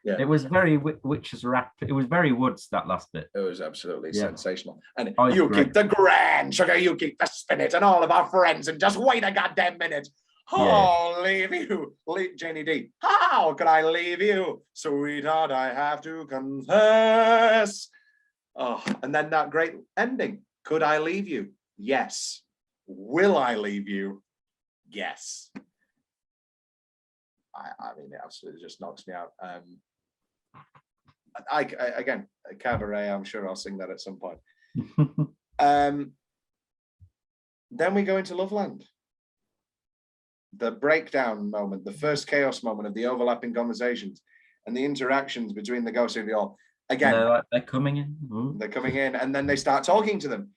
Yeah. It was very Witches rap. It was very Woods, that last bit. It was absolutely sensational. And Oh, you great. keep the grand sugar, you keep the spinach, and all of our friends, and just wait a goddamn minute. Oh, leave you, Janie D. How could I leave you, sweetheart? I have to confess. Oh, and then that great ending. Could I leave you? Yes. Will I leave you? Yes. I mean, it absolutely just knocks me out. I again, Cabaret. I'm sure I'll sing that at some point. Then we go into Loveland. The breakdown moment, the first chaos moment of the overlapping conversations and the interactions between the ghosts of the all. Again, they're coming in. Ooh. They're coming in, and then they start talking to them.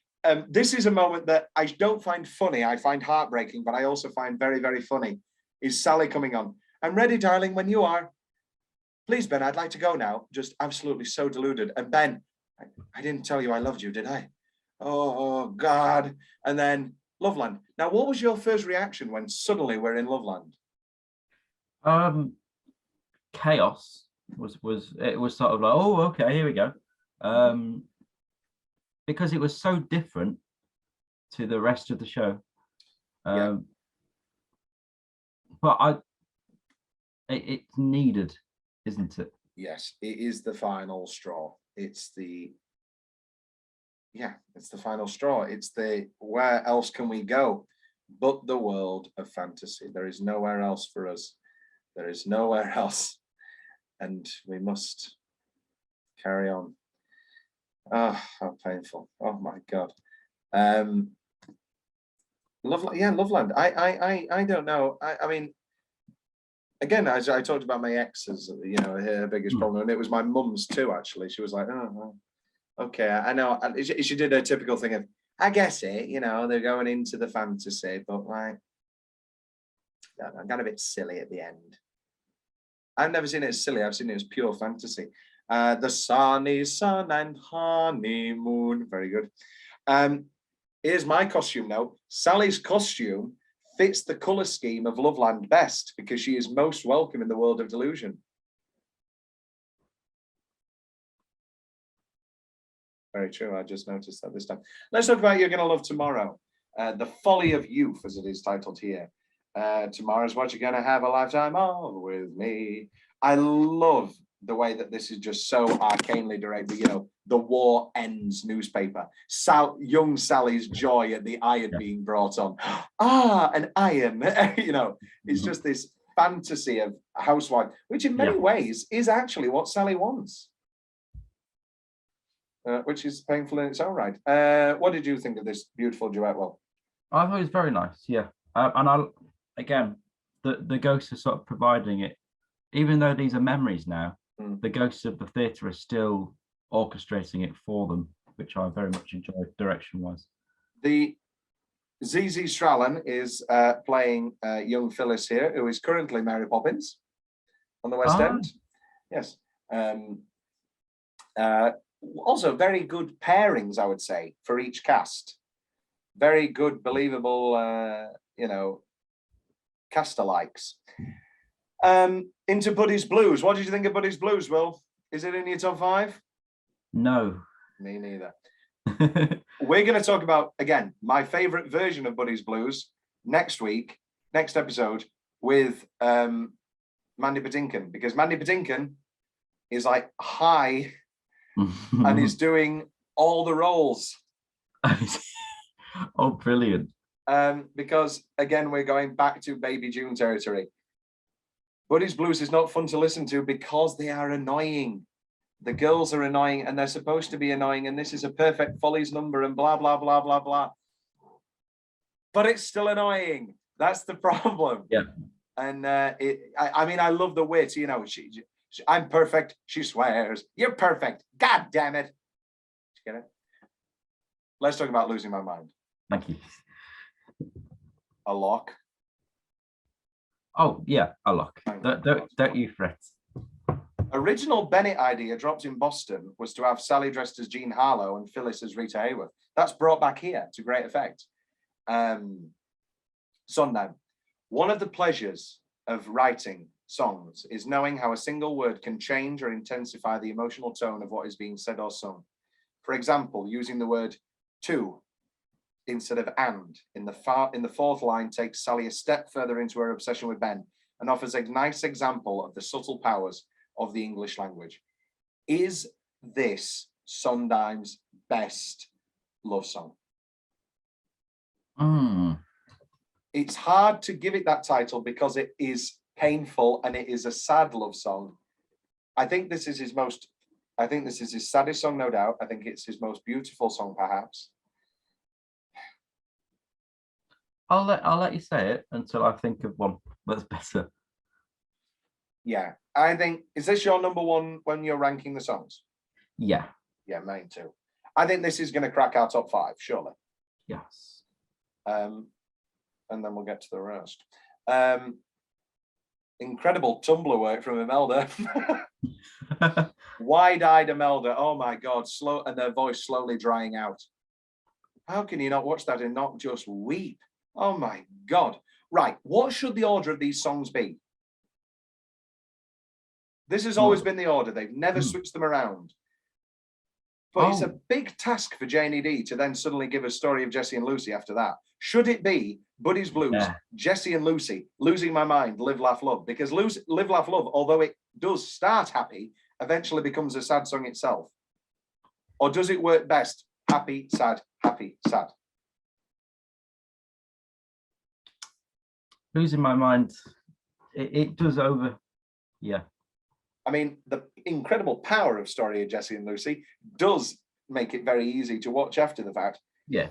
This is a moment that I don't find funny. I find heartbreaking, but I also find very, very funny. Is Sally coming on? I'm ready, darling, when you are. Please, Ben, I'd like to go now. Just absolutely so deluded. And Ben, I didn't tell you I loved you, did I? Oh, God. And then Loveland. Now, what was your first reaction when suddenly we're in Loveland? Chaos was sort of like, oh, okay, here we go. Because it was so different to the rest of the show. But it's needed, isn't it? Yes, it is the final straw. It's the final straw. It's the where else can we go but the world of fantasy? There is nowhere else for us. There is nowhere else. And we must carry on. Oh, how painful. Oh my God. Loveland. I don't know. I mean, again, as I talked about my ex as, you know, her biggest problem, and it was my mum's too, actually. She was like, oh, well, okay, I know. She did a typical thing of, I guess it, you know, they're going into the fantasy, but like, I got a bit silly at the end. I've never seen it as silly. I've seen it as pure fantasy. The sunny sun and honeymoon. Very good. Here's my costume note. Sally's costume fits the color scheme of Loveland best because she is most welcome in the world of delusion. Very true. I just noticed that this time. Let's talk about You're Gonna Love Tomorrow. The Folly of Youth, as it is titled here. Tomorrow's what you're going to have a lifetime of with me. I love the way that this is just so arcanely directed. You know, the war ends newspaper. Young Sally's joy at the iron being brought on. Ah, an iron. You know, it's just this fantasy of a housewife, which in many ways is actually what Sally wants. Which is painful in its own right. What did you think of this beautiful duet? Well, I thought it was very nice, yeah. And again, the ghosts are sort of providing it, even though these are memories now. The ghosts of the theatre are still orchestrating it for them, which I very much enjoyed direction-wise. The ZZ Strallen is playing young Phyllis here, who is currently Mary Poppins on the West End. Yes. Also, very good pairings, I would say, for each cast. Very good, believable, you know, cast-alikes. Into Buddy's Blues. What did you think of Buddy's Blues, Will? Is it in your top 5? No. Me neither. We're going to talk about, again, my favourite version of Buddy's Blues next week, next episode, with Mandy Patinkin, because Mandy Patinkin is like high and is doing all the roles. Oh, brilliant. Because, again, we're going back to Baby June territory. Buddy's Blues is not fun to listen to because they are annoying. The girls are annoying and they're supposed to be annoying, and this is a perfect Follies number and blah, blah, blah, blah, blah. But it's still annoying. That's the problem. Yeah. And I mean, I love the wit, you know, I'm perfect, she swears. You're perfect. God damn it. Did you get it? Let's talk about Losing My Mind. Thank you. A lock. Oh, yeah, a lock. Don't you fret. Original Bennett idea dropped in Boston was to have Sally dressed as Jean Harlow and Phyllis as Rita Hayworth. That's brought back here to great effect. Sondheim. One of the pleasures of writing songs is knowing how a single word can change or intensify the emotional tone of what is being said or sung. For example, using the word to instead of and in the fourth line takes Sally a step further into her obsession with Ben and offers a nice example of the subtle powers of the English language. Is this Sondheim's best love song? It's hard to give it that title because it is painful and it is a sad love song. I think this is his saddest song, no doubt. I think it's his most beautiful song, perhaps. I'll let you say it until I think of one that's better. Yeah, I think, is this your number one when you're ranking the songs? Yeah. Yeah, mine too. I think this is going to crack our top 5, surely. Yes. And then we'll get to the rest. Incredible Tumblr work from Imelda. Wide-eyed Imelda. Oh my God, slow, and their voice slowly drying out. How can you not watch that and not just weep? Oh my God. Right, what should the order of these songs be? This has always been the order. They've never switched them around. But it's a big task for Janie D to then suddenly give a story of Jessie and Lucy after that. Should it be Buddy's Blues, Jessie and Lucy, Losing My Mind, Live, Laugh, Love? Because Live, Laugh, Love, although it does start happy, eventually becomes a sad song itself. Or does it work best? Happy, sad, happy, sad. Losing My Mind, it does over, yeah. I mean, the incredible power of Story of Jessie and Lucy does make it very easy to watch after the fact. Yeah.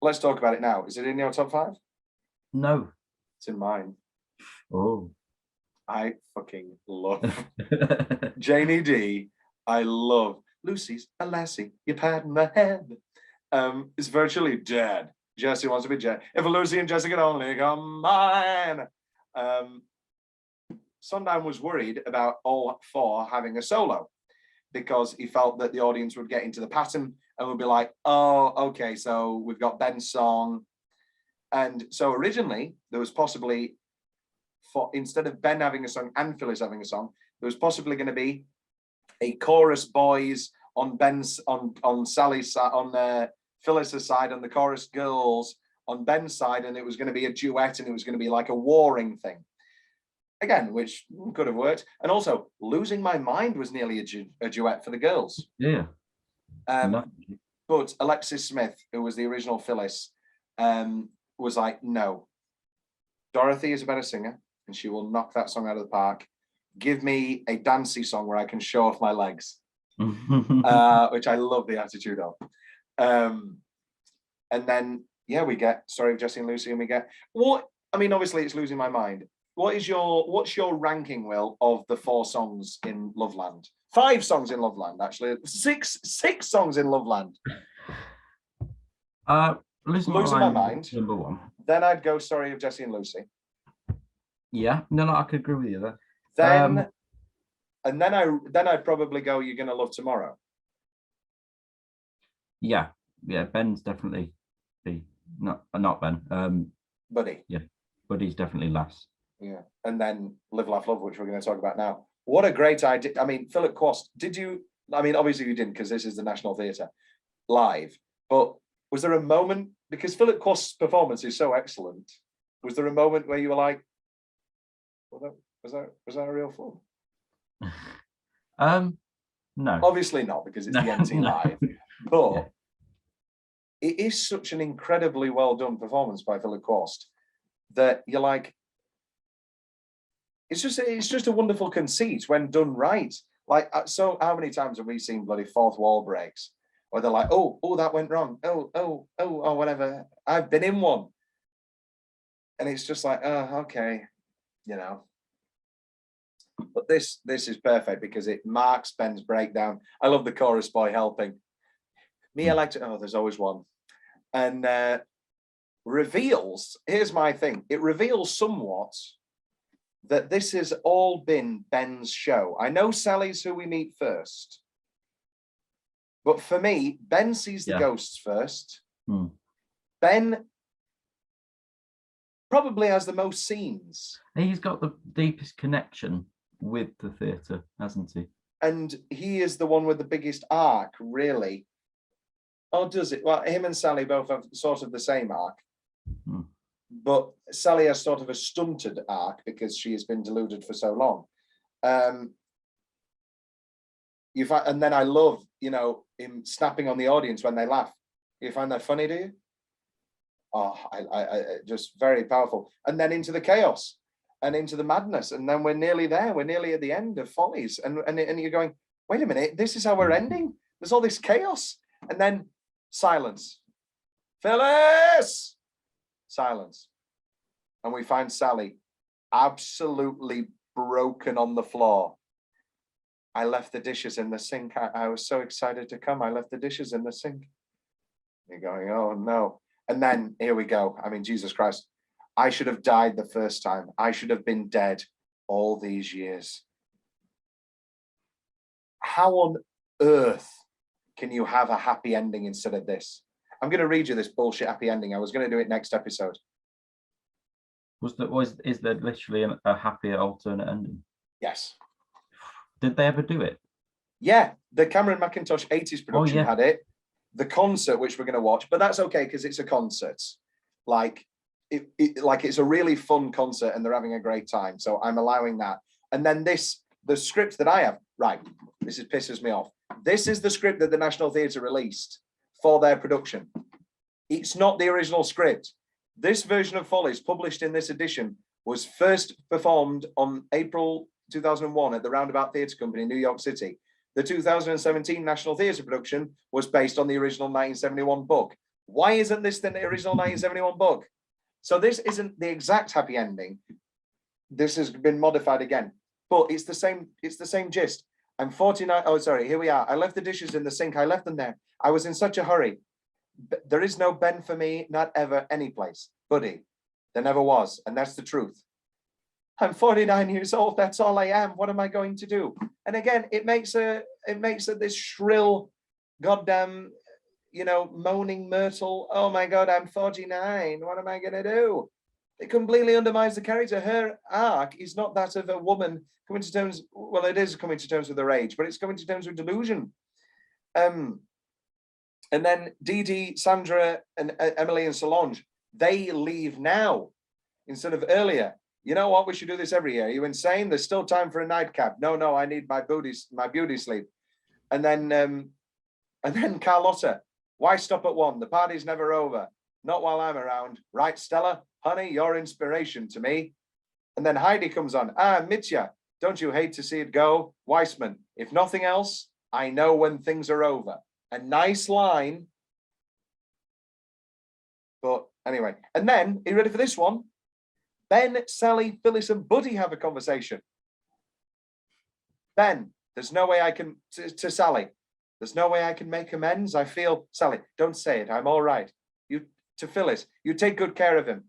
Let's talk about it now. Is it in your top 5? No. It's in mine. Oh. I fucking love Janie D. I love Lucy's a lassie, you pat in the head. It's virtually dead. Jessie wants to be Jessie. If Lucy and Jessie could only combine. Sondheim was worried about all 4 having a solo because he felt that the audience would get into the pattern and would be like, oh, okay, so we've got Ben's song. And so originally there was possibly, instead of Ben having a song and Phyllis having a song, there was possibly going to be a chorus boys on Ben's, on Sally's side, on Phyllis's side, and the chorus girls on Ben's side, and it was going to be a duet, and it was going to be like a warring thing. Again, which could have worked. And also, Losing My Mind was nearly a duet for the girls. Yeah. But Alexis Smith, who was the original Phyllis, was like, no, Dorothy is a better singer, and she will knock that song out of the park. Give me a dancey song where I can show off my legs, which I love the attitude of. And then, yeah, we get Story of Jessie and Lucy, and we get what, I mean, obviously it's Losing My Mind. What's your ranking, Will, of the 4 songs in Loveland? 5 songs in Loveland, actually. Six songs in Loveland. Losing My Mind, number 1. Then I'd go Story of Jessie and Lucy. Yeah, no, I could agree with you there. Then, and then I'd probably go You're Gonna Love Tomorrow. Yeah, Ben's definitely not Ben. Buddy. Yeah, Buddy's definitely last. Yeah, and then Live, Laugh, Love, which we're going to talk about now. What a great idea. I mean, Philip Quast, obviously you didn't, because this is the National Theatre live, but was there a moment, because Philip Quast's performance is so excellent, was there a moment where you were like, well, was that a real fun? No. Obviously not, because it's the NT Live, but yeah. It is such an incredibly well done performance by Philip Quast that you're like, it's just a wonderful conceit when done right. Like, so how many times have we seen bloody fourth wall breaks where they're like, oh, that went wrong. Oh, whatever. I've been in one. And it's just like, oh, okay, you know. But this is perfect because it marks Ben's breakdown. I love the chorus boy helping. Me, I like to, oh, there's always one. And reveals, here's my thing. It reveals somewhat that this has all been Ben's show. I know Sally's who we meet first. But for me, Ben sees the ghosts first. Ben probably has the most scenes. He's got the deepest connection with the theatre, hasn't he? And he is the one with the biggest arc, really. Oh, does it? Well, him and Sally both have sort of the same arc. But Sally has sort of a stunted arc because she has been deluded for so long. And then I love, you know, him snapping on the audience when they laugh. You find that funny, do you? Oh, I just very powerful. And then into the chaos and into the madness. And then we're nearly there. We're nearly at the end of Follies. And you're going, wait a minute, this is how we're ending? There's all this chaos. And then silence. Phyllis! Silence. And we find Sally absolutely broken on the floor. I left the dishes in the sink. I was so excited to come. I left the dishes in the sink. You're going, oh no. And then here we go. I mean, Jesus Christ. I should have died the first time. I should have been dead all these years. How on earth can you have a happy ending instead of this? I'm going to read you this bullshit happy ending. I was going to do it next episode. Is there literally a happier alternate ending? Yes. Did they ever do it? Yeah, the Cameron McIntosh 80s production had it. The concert, which we're going to watch, but that's okay because it's a concert. Like it's a really fun concert and they're having a great time. So I'm allowing that. And then the script that I have, right, this pisses me off. This is the script that the National Theatre released for their production. It's not the original script. This version of Follies, published in this edition, was first performed on April 2001 at the Roundabout Theatre Company in New York City. The 2017 National Theatre production was based on the original 1971 book. Why isn't this the original 1971 book? So this isn't the exact happy ending. This has been modified again, but it's the same gist. I'm 49. Oh, sorry. Here we are. I left the dishes in the sink. I left them there. I was in such a hurry. There is no Ben for me, not ever, any place. Buddy, there never was, and that's the truth. I'm 49 years old. That's all I am. What am I going to do? And again, it makes this shrill, goddamn, you know, moaning Myrtle. Oh my God, I'm 49. What am I going to do? It completely undermines the character. Her arc is not that of a woman coming to terms. Well, it is coming to terms with her age, but it's coming to terms with delusion. And then Dee Dee, Sandra, and Emily and Solange, They leave now instead of earlier. You know what? We should do this every year. Are you insane? There's still time for a nightcap. No, I need my beauty sleep. And then Carlotta, why stop at 1? The party's never over. Not while I'm around. Right, Stella? Honey, you're inspiration to me. And then Heidi comes on. Mitya, don't you hate to see it go? Weissman, if nothing else, I know when things are over. A nice line. But anyway, and then, are you ready for this one? Ben, Sally, Phyllis, and Buddy have a conversation. Ben, there's no way I can, to Sally, there's no way I can make amends. I feel, Sally, don't say it. I'm all right. You, to Phyllis, you take good care of him.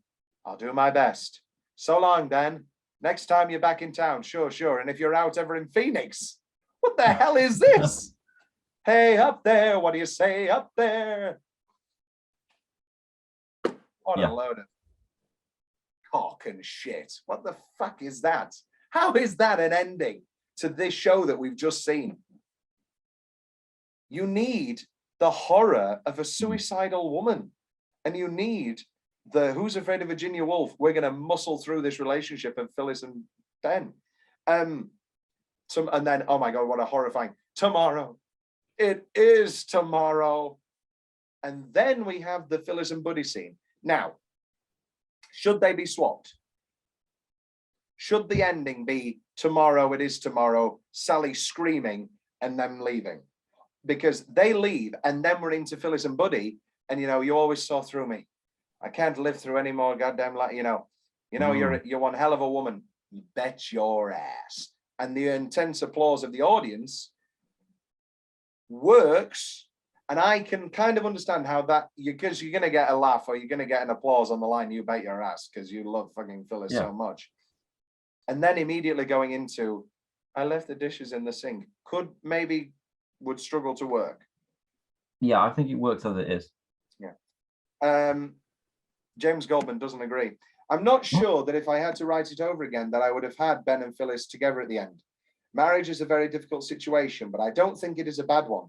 I'll do my best. So long, Ben. Next time you're back in town, sure. And if you're out ever in Phoenix, what the hell is this? Hey, up there, what do you say up there? What a load of cock and shit. What the fuck is that? How is that an ending to this show that we've just seen? You need the horror of a suicidal woman, and you need the Who's Afraid of Virginia Woolf. We're going to muscle through this relationship of Phyllis and Ben. And then, oh my God, what a horrifying tomorrow. It is tomorrow. And then we have the Phyllis and Buddy scene. Now, should they be swapped? Should the ending be tomorrow, it is tomorrow, Sally screaming and them leaving? Because they leave and then we're into Phyllis and Buddy, and you always saw through me. I can't live through any more goddamn you're one hell of a woman. You bet your ass. And the intense applause of the audience works. And I can kind of understand how that, because you're going to get a laugh or you're going to get an applause on the line, you bet your ass, because you love fucking Phyllis so much. And then immediately going into, I left the dishes in the sink, would struggle to work. Yeah, I think it works as it is. Yeah. James Goldman doesn't agree. I'm not sure that if I had to write it over again, that I would have had Ben and Phyllis together at the end. Marriage is a very difficult situation, but I don't think it is a bad one.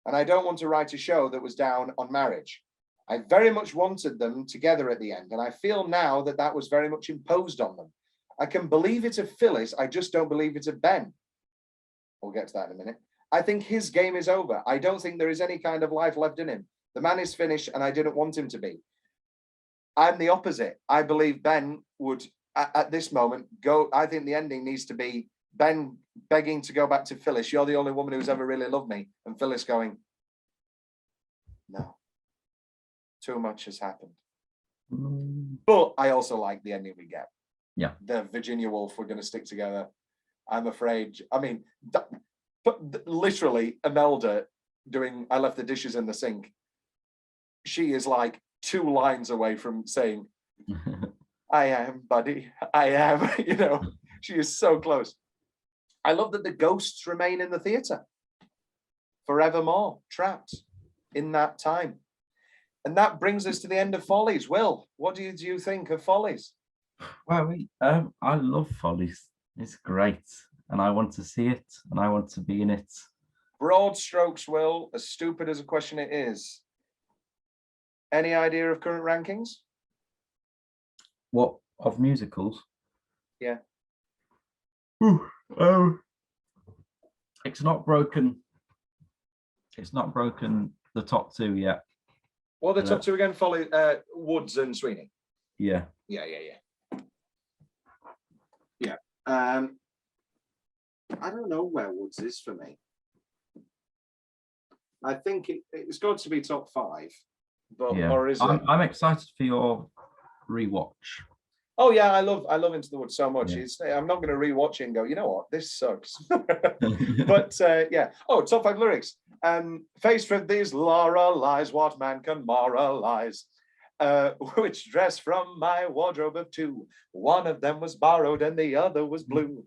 And I don't want to write a show that was down on marriage. I very much wanted them together at the end. And I feel now that that was very much imposed on them. I can believe it of Phyllis. I just don't believe it of Ben. We'll get to that in a minute. I think his game is over. I don't think there is any kind of life left in him. The man is finished and I didn't want him to be. I'm the opposite. I believe Ben would, at this moment, go. I think the ending needs to be Ben begging to go back to Phyllis. You're the only woman who's ever really loved me. And Phyllis going, no, too much has happened. But I also like the ending we get. Yeah. The Virginia Woolf, we're going to stick together. I'm afraid. I mean, but literally Imelda doing, I left the dishes in the sink. She is like 2 lines away from saying, I am, buddy. I am, she is so close. I love that the ghosts remain in the theatre forevermore, trapped in that time. And that brings us to the end of Follies. Will, what do you think of Follies? Well, I love Follies. It's great. And I want to see it and I want to be in it. Broad strokes, Will, as stupid as a question it is. Any idea of current rankings? What, of musicals? Yeah. It's not broken. It's not broken the top 2 yet. Well, the top 2 again, Folly, Woods and Sweeney. Yeah. Yeah. I don't know where Woods is for me. I think it's got to be top 5. But yeah. Or is it? I'm excited for your rewatch. Oh yeah, I love Into the Woods so much. Yeah. I'm not going to rewatch it and go, you know what, this sucks. But yeah. Oh, top 5 lyrics. Faced with these Laura lies, what man can moralize? Which dress from my wardrobe of 2? One of them was borrowed and the other was blue.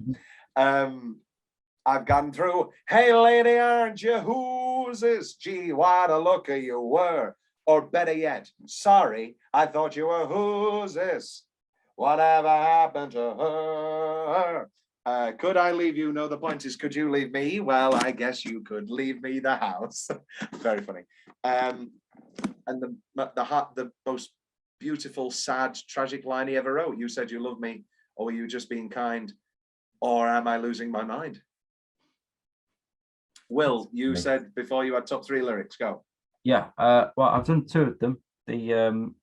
I've gone through, hey lady, aren't you? Who's this? Gee, what a looker you were. Or better yet, sorry, I thought you were who's this? Whatever happened to her? Could I leave you? No, the point is, could you leave me? Well, I guess you could leave me the house. Very funny. And the most beautiful, sad, tragic line he ever wrote. You said you love me, or were you just being kind, or am I losing my mind? Will, you said before you had top 3 lyrics. Go. Yeah. Well, I've done 2 of them. The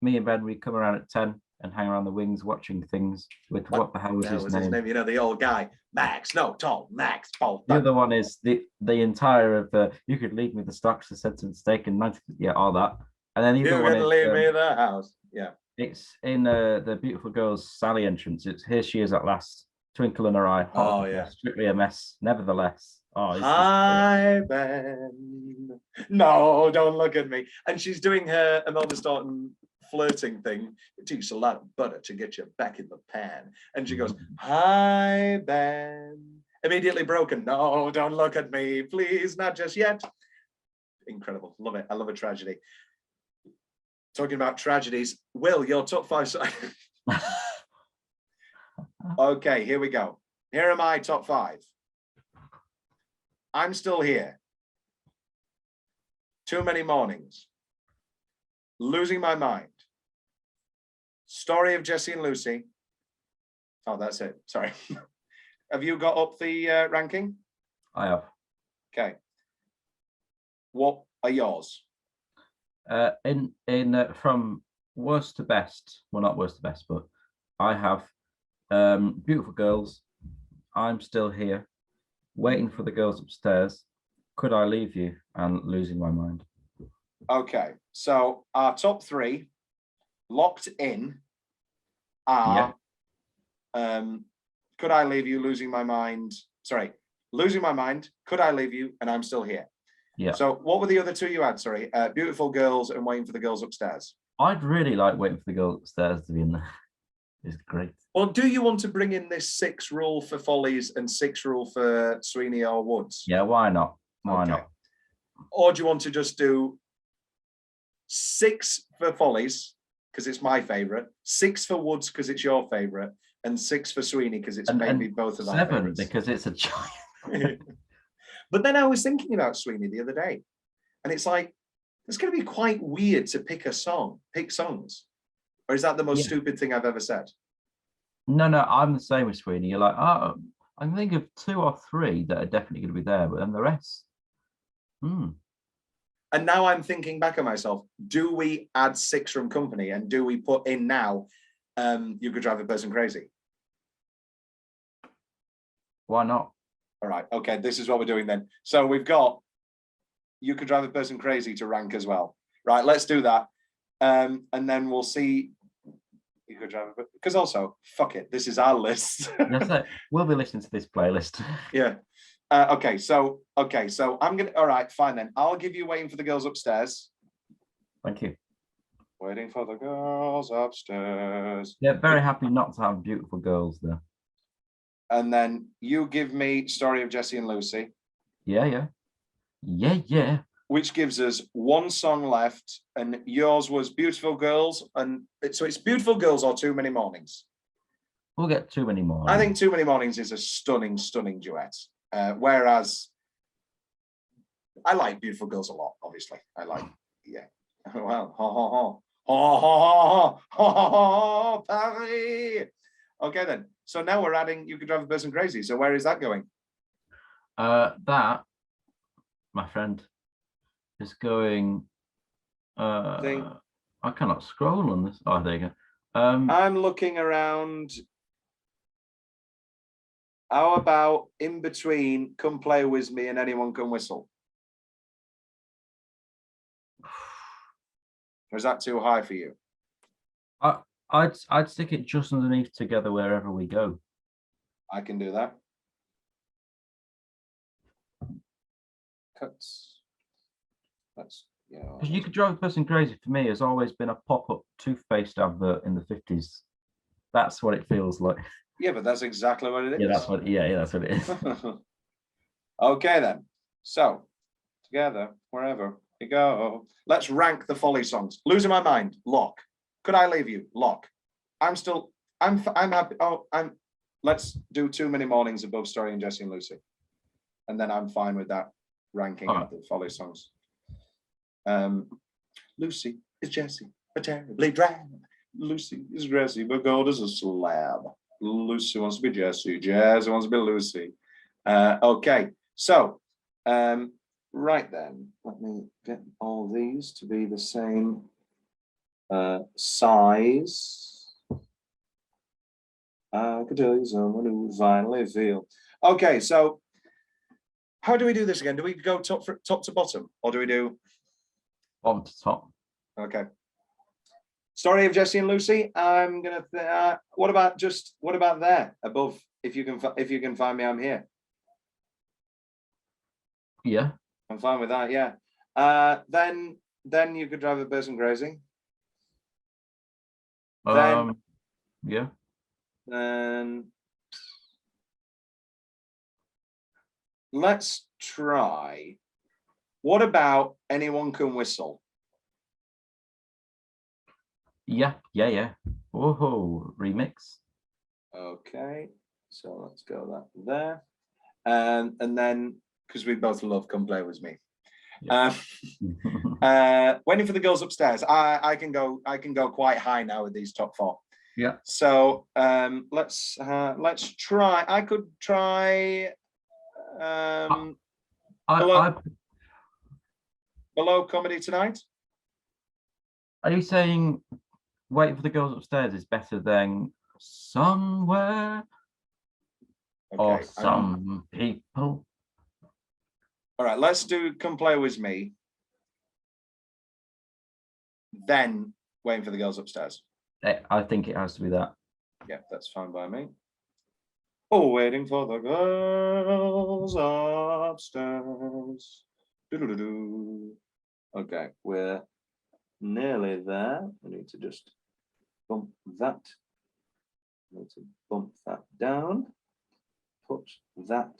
me and Ben, we come around at 10 and hang around the wings watching things with what the hell was his name? You know, the old guy, Max, no, tall, Max, Paul. The other one is the entire of you could leave me the stocks, the cents and steak and 90, yeah, all that. And then the other one is leave me the house. Yeah. It's in the Beautiful Girls Sally entrance. It's Here She Is at Last, Twinkle in Her Eye, hot yeah. Strictly a Mess, Nevertheless. Oh, hi, Ben. No, don't look at me. And she's doing her Imelda Staunton flirting thing. It takes a lot of butter to get you back in the pan. And she goes, hi, Ben. Immediately broken. No, don't look at me, please, not just yet. Incredible. Love it. I love a tragedy. Talking about tragedies, Will, your top 5. Okay, here we go. Here are my top 5. I'm Still Here. Too Many Mornings. Losing My Mind. Story of Jesse and Lucy. Oh, that's it. Sorry. Have you got up the ranking? I have. Okay. What are yours? In from worst to best, well, not worst to best, but I have Beautiful Girls, I'm Still Here, Waiting for the Girls Upstairs, Could I Leave You, and Losing My Mind. Okay, so our top 3 locked in are Could I Leave You, Losing My Mind, sorry, Losing My Mind, Could I Leave You, and I'm Still Here. Yeah. So what were the other 2 you had? Sorry, Beautiful Girls and Waiting for the Girls Upstairs. I'd really like Waiting for the Girls Upstairs to be in there. It's great. Well, do you want to bring in this 6 rule for Follies and 6 rule for Sweeney or Woods? Yeah, why not? Why not? Or do you want to just do 6 for Follies, because it's my favourite, 6 for Woods because it's your favourite, and 6 for Sweeney because it's maybe both of our 7 favourites? because it's a giant. But then I was thinking about Sweeney the other day, and it's like, it's going to be quite weird to pick songs. Or is that the most stupid thing I've ever said? No, I'm the same with Sweeney. You're like, oh, I can think of 2 or 3 that are definitely going to be there, but then the rest. And now I'm thinking back at myself, do we add 6 from Company, and do we put in now, You Could Drive a Person Crazy? Why not? All right, okay, this is what we're doing then. So we've got You Could Drive a Person Crazy to rank as well. Right, let's do that. And then we'll see. You could drive, because also, fuck it, this is our list. That's it. We'll be listening to this playlist. Yeah. Okay, so I'm gonna. All right, fine then. I'll give you Waiting for the Girls Upstairs. Thank you. Waiting for the Girls Upstairs. Yeah, very happy not to have Beautiful Girls there. And then you give me Story of Jesse and Lucy. Yeah. Which gives us 1 song left, and yours was Beautiful Girls, and so it's Beautiful Girls or Too Many Mornings. We'll get Too Many Mornings. I think Too Many Mornings is a stunning duet. Whereas I like Beautiful Girls a lot, obviously. I like, well, Paris. Okay then. So now we're adding You Could Drive a Person Crazy. So where is that going? That, my friend, is going. I cannot scroll on this. Oh, there you go. I'm looking around. How about in between Come Play With Me and Anyone Can Whistle? Or is that too high for you? I'd stick it just underneath Together Wherever We Go. I can do that. Cuts. That's, Because You Could Drive a Person Crazy for me has always been a pop-up toothpaste advert in the 50s. That's what it feels like. Yeah, but that's exactly what it is. Yeah, that's what it is. Okay then. So Together Wherever We Go. Let's rank the Folly songs. Losing My Mind, lock. Could I Leave You, lock. I'm happy. Let's do Too Many Mornings above Story and Jesse and Lucy. And then I'm fine with that ranking of the Folly songs. Lucy is Jesse terribly drab. Lucy is grassy, but gold is a slab. Lucy wants to be Jessie. Jazz wants to be Lucy. Okay, so right then, let me get all these to be the same size. I could tell you someone who finally feel. Okay, so how do we do this again? Do we go top to bottom, or do we do bottom to top? Okay. Story of Jessie and Lucy. I'm gonna. What about there above? If you can find me, I'm here. Yeah, I'm fine with that. Yeah. Then you could drive a person crazy. Then yeah. Then let's try. What about Anyone Can Whistle? Yeah. Oh, remix. Okay, so let's go that there, and then because we both love "Come Play With Me." Yeah. Waiting for the Girls Upstairs. I can go quite high now with these top four. Yeah. So let's try. I could try. Below Comedy Tonight. Are you saying Waiting for the Girls Upstairs is better than Somewhere or Some People? All right, let's do Come Play With Me. Then Waiting for the Girls Upstairs. I think it has to be that. Yeah, that's fine by me. Oh, Waiting for the Girls Upstairs. Doo-doo-doo-doo. Okay, we're nearly there. I need to just bump that. I need to bump that down. Put that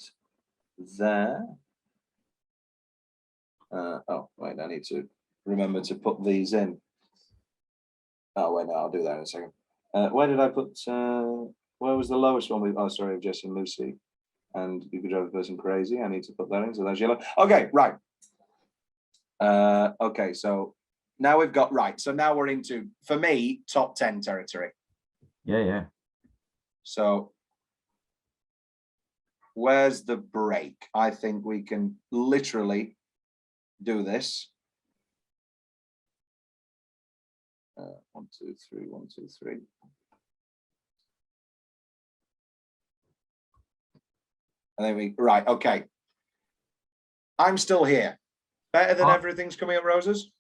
there. Oh, wait, I need to remember to put these in. Oh, wait, no, I'll do that in a second. Where did I put, where was the lowest one? Oh, sorry, of Jessie and Lucy. And You Could Drive a Person Crazy. I need to put that in, so that's yellow. Okay, right. Okay, so now we've got, right, so now we're into, for me, top 10 territory. Yeah. So where's the break? I think we can literally do this. 1, 2, 3, 1, 2, 3. And then right, okay. I'm still here. Better than Everything's Coming Up Roses?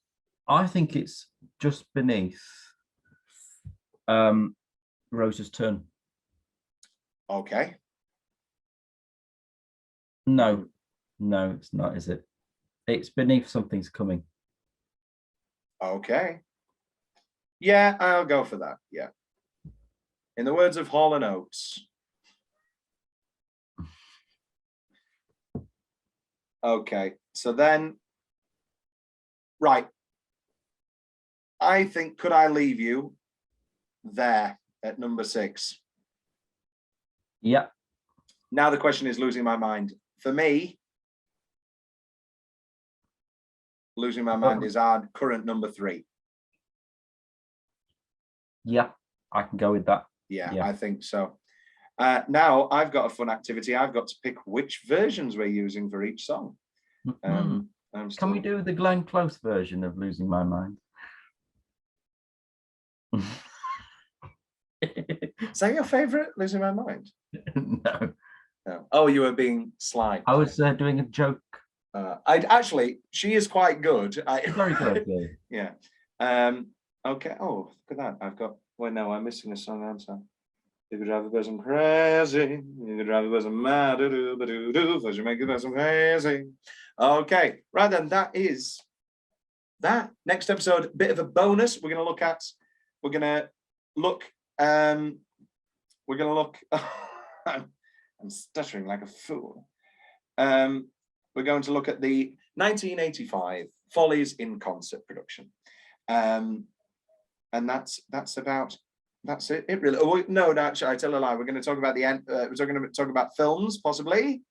I think it's just beneath Rose's Turn. Okay. No, it's not, is it? It's beneath Something's Coming. Okay. Yeah, I'll go for that. Yeah. In the words of Hall & Oates. Okay, so then, right. I think, Could I Leave You there at number 6? Yeah. Now the question is Losing My Mind. For me, Losing My Mind is our current number 3. Yeah, I can go with that. Yeah, I think so. Now I've got a fun activity. I've got to pick which versions we're using for each song. Can we do the Glenn Close version of Losing My Mind? Is that your favorite, Losing My Mind? No. Oh, you were being sly. I was doing a joke. She is quite good. Very good. Yeah. Okay. Oh, look at that. I've got. Wait, no, I'm missing a song answer. You could drive a person crazy. You could drive a person mad. You make a person crazy. Okay. Right then, that is that. Next episode, bit of a bonus. We're gonna look. I'm stuttering like a fool. We're going to look at the 1985 Follies in concert production. And that's it. It really. Oh, no, actually, I tell a lie. We're going to talk about the end. We're going to talk about films possibly,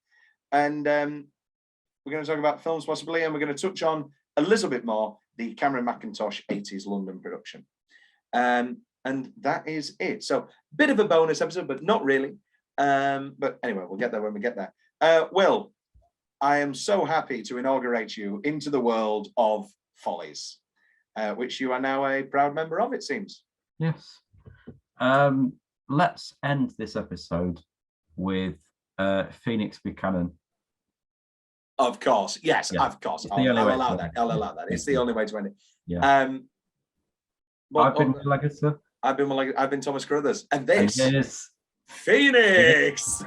and we're going to talk about films possibly, and we're going to touch on a little bit more the Cameron Mackintosh 80s London production. And that is it. So bit of a bonus episode, but not really. But anyway, we'll get there when we get there. Will, I am so happy to inaugurate you into the world of Follies, which you are now a proud member of, it seems. Yes. Let's end this episode with Phoenix Buchanan. Of course, yes, Yeah. of course. It's I'll the only way allow to that. end it. I'll allow that. It's the only way to end it. Yeah. I've been Leggetter. I've been Thomas Carruthers, and this Yes. Phoenix.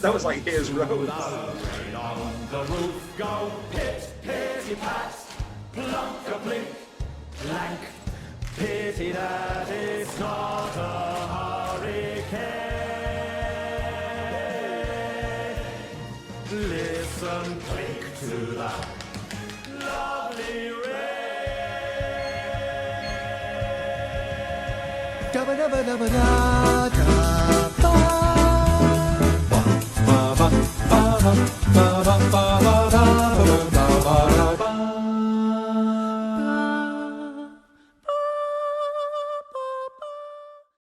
That was like Here's Rose. On the roof go pit, pitty pat, plunk a blink, blank, pity that it's not a hurricane. Listen quick to the lovely rain. Da ba da ba da ba da da.